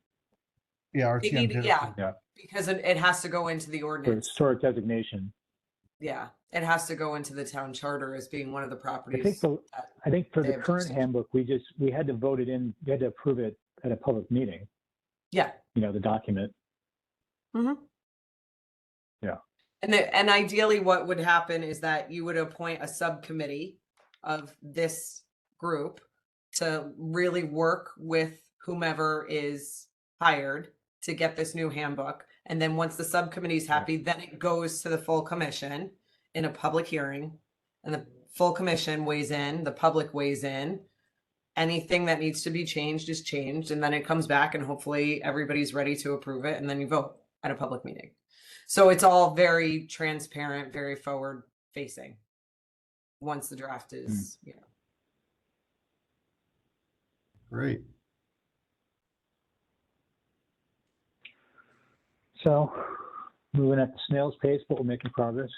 Yeah, They RTM need- did yeah. approve. Yeah. Because it has to go into the for ordinance. historic designation. Yeah, it has to go into the town charter as being one of the I properties. think I think for they the have current jurisdiction. handbook, we had to vote it in. We had to approve it at a public meeting. Yeah. The document. Mm-hmm. Yeah. And ideally what would happen is that you would appoint a subcommittee of this group to really work with whomever is hired to get this new handbook. And then once the subcommittee is happy, then it goes to the full commission in a public hearing, and the full commission weighs in, the public weighs in. Anything that needs to be changed is changed, and then it comes back, and hopefully everybody's ready to approve it, and then you vote at a public meeting. So it's all very transparent, very forward facing. Once the draft is, Great. So moving at the snail's pace, but we're making progress.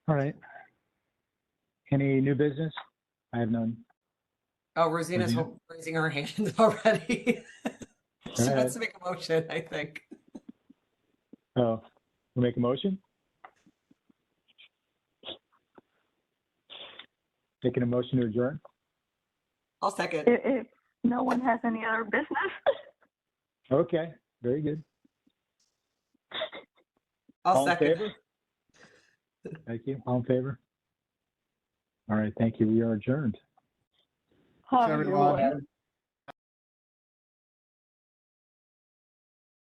All right. Any new business? I have none. Oh, Rosina's Rosina? raising her hand already. She ahead. wants to make a motion, I think. Oh, we'll make a motion? Taking a motion to adjourn? I'll second. If no one has any other business. Okay, very good. I'll All in second. favor? Thank you. All in favor? All right, thank you. We are adjourned. Everyone.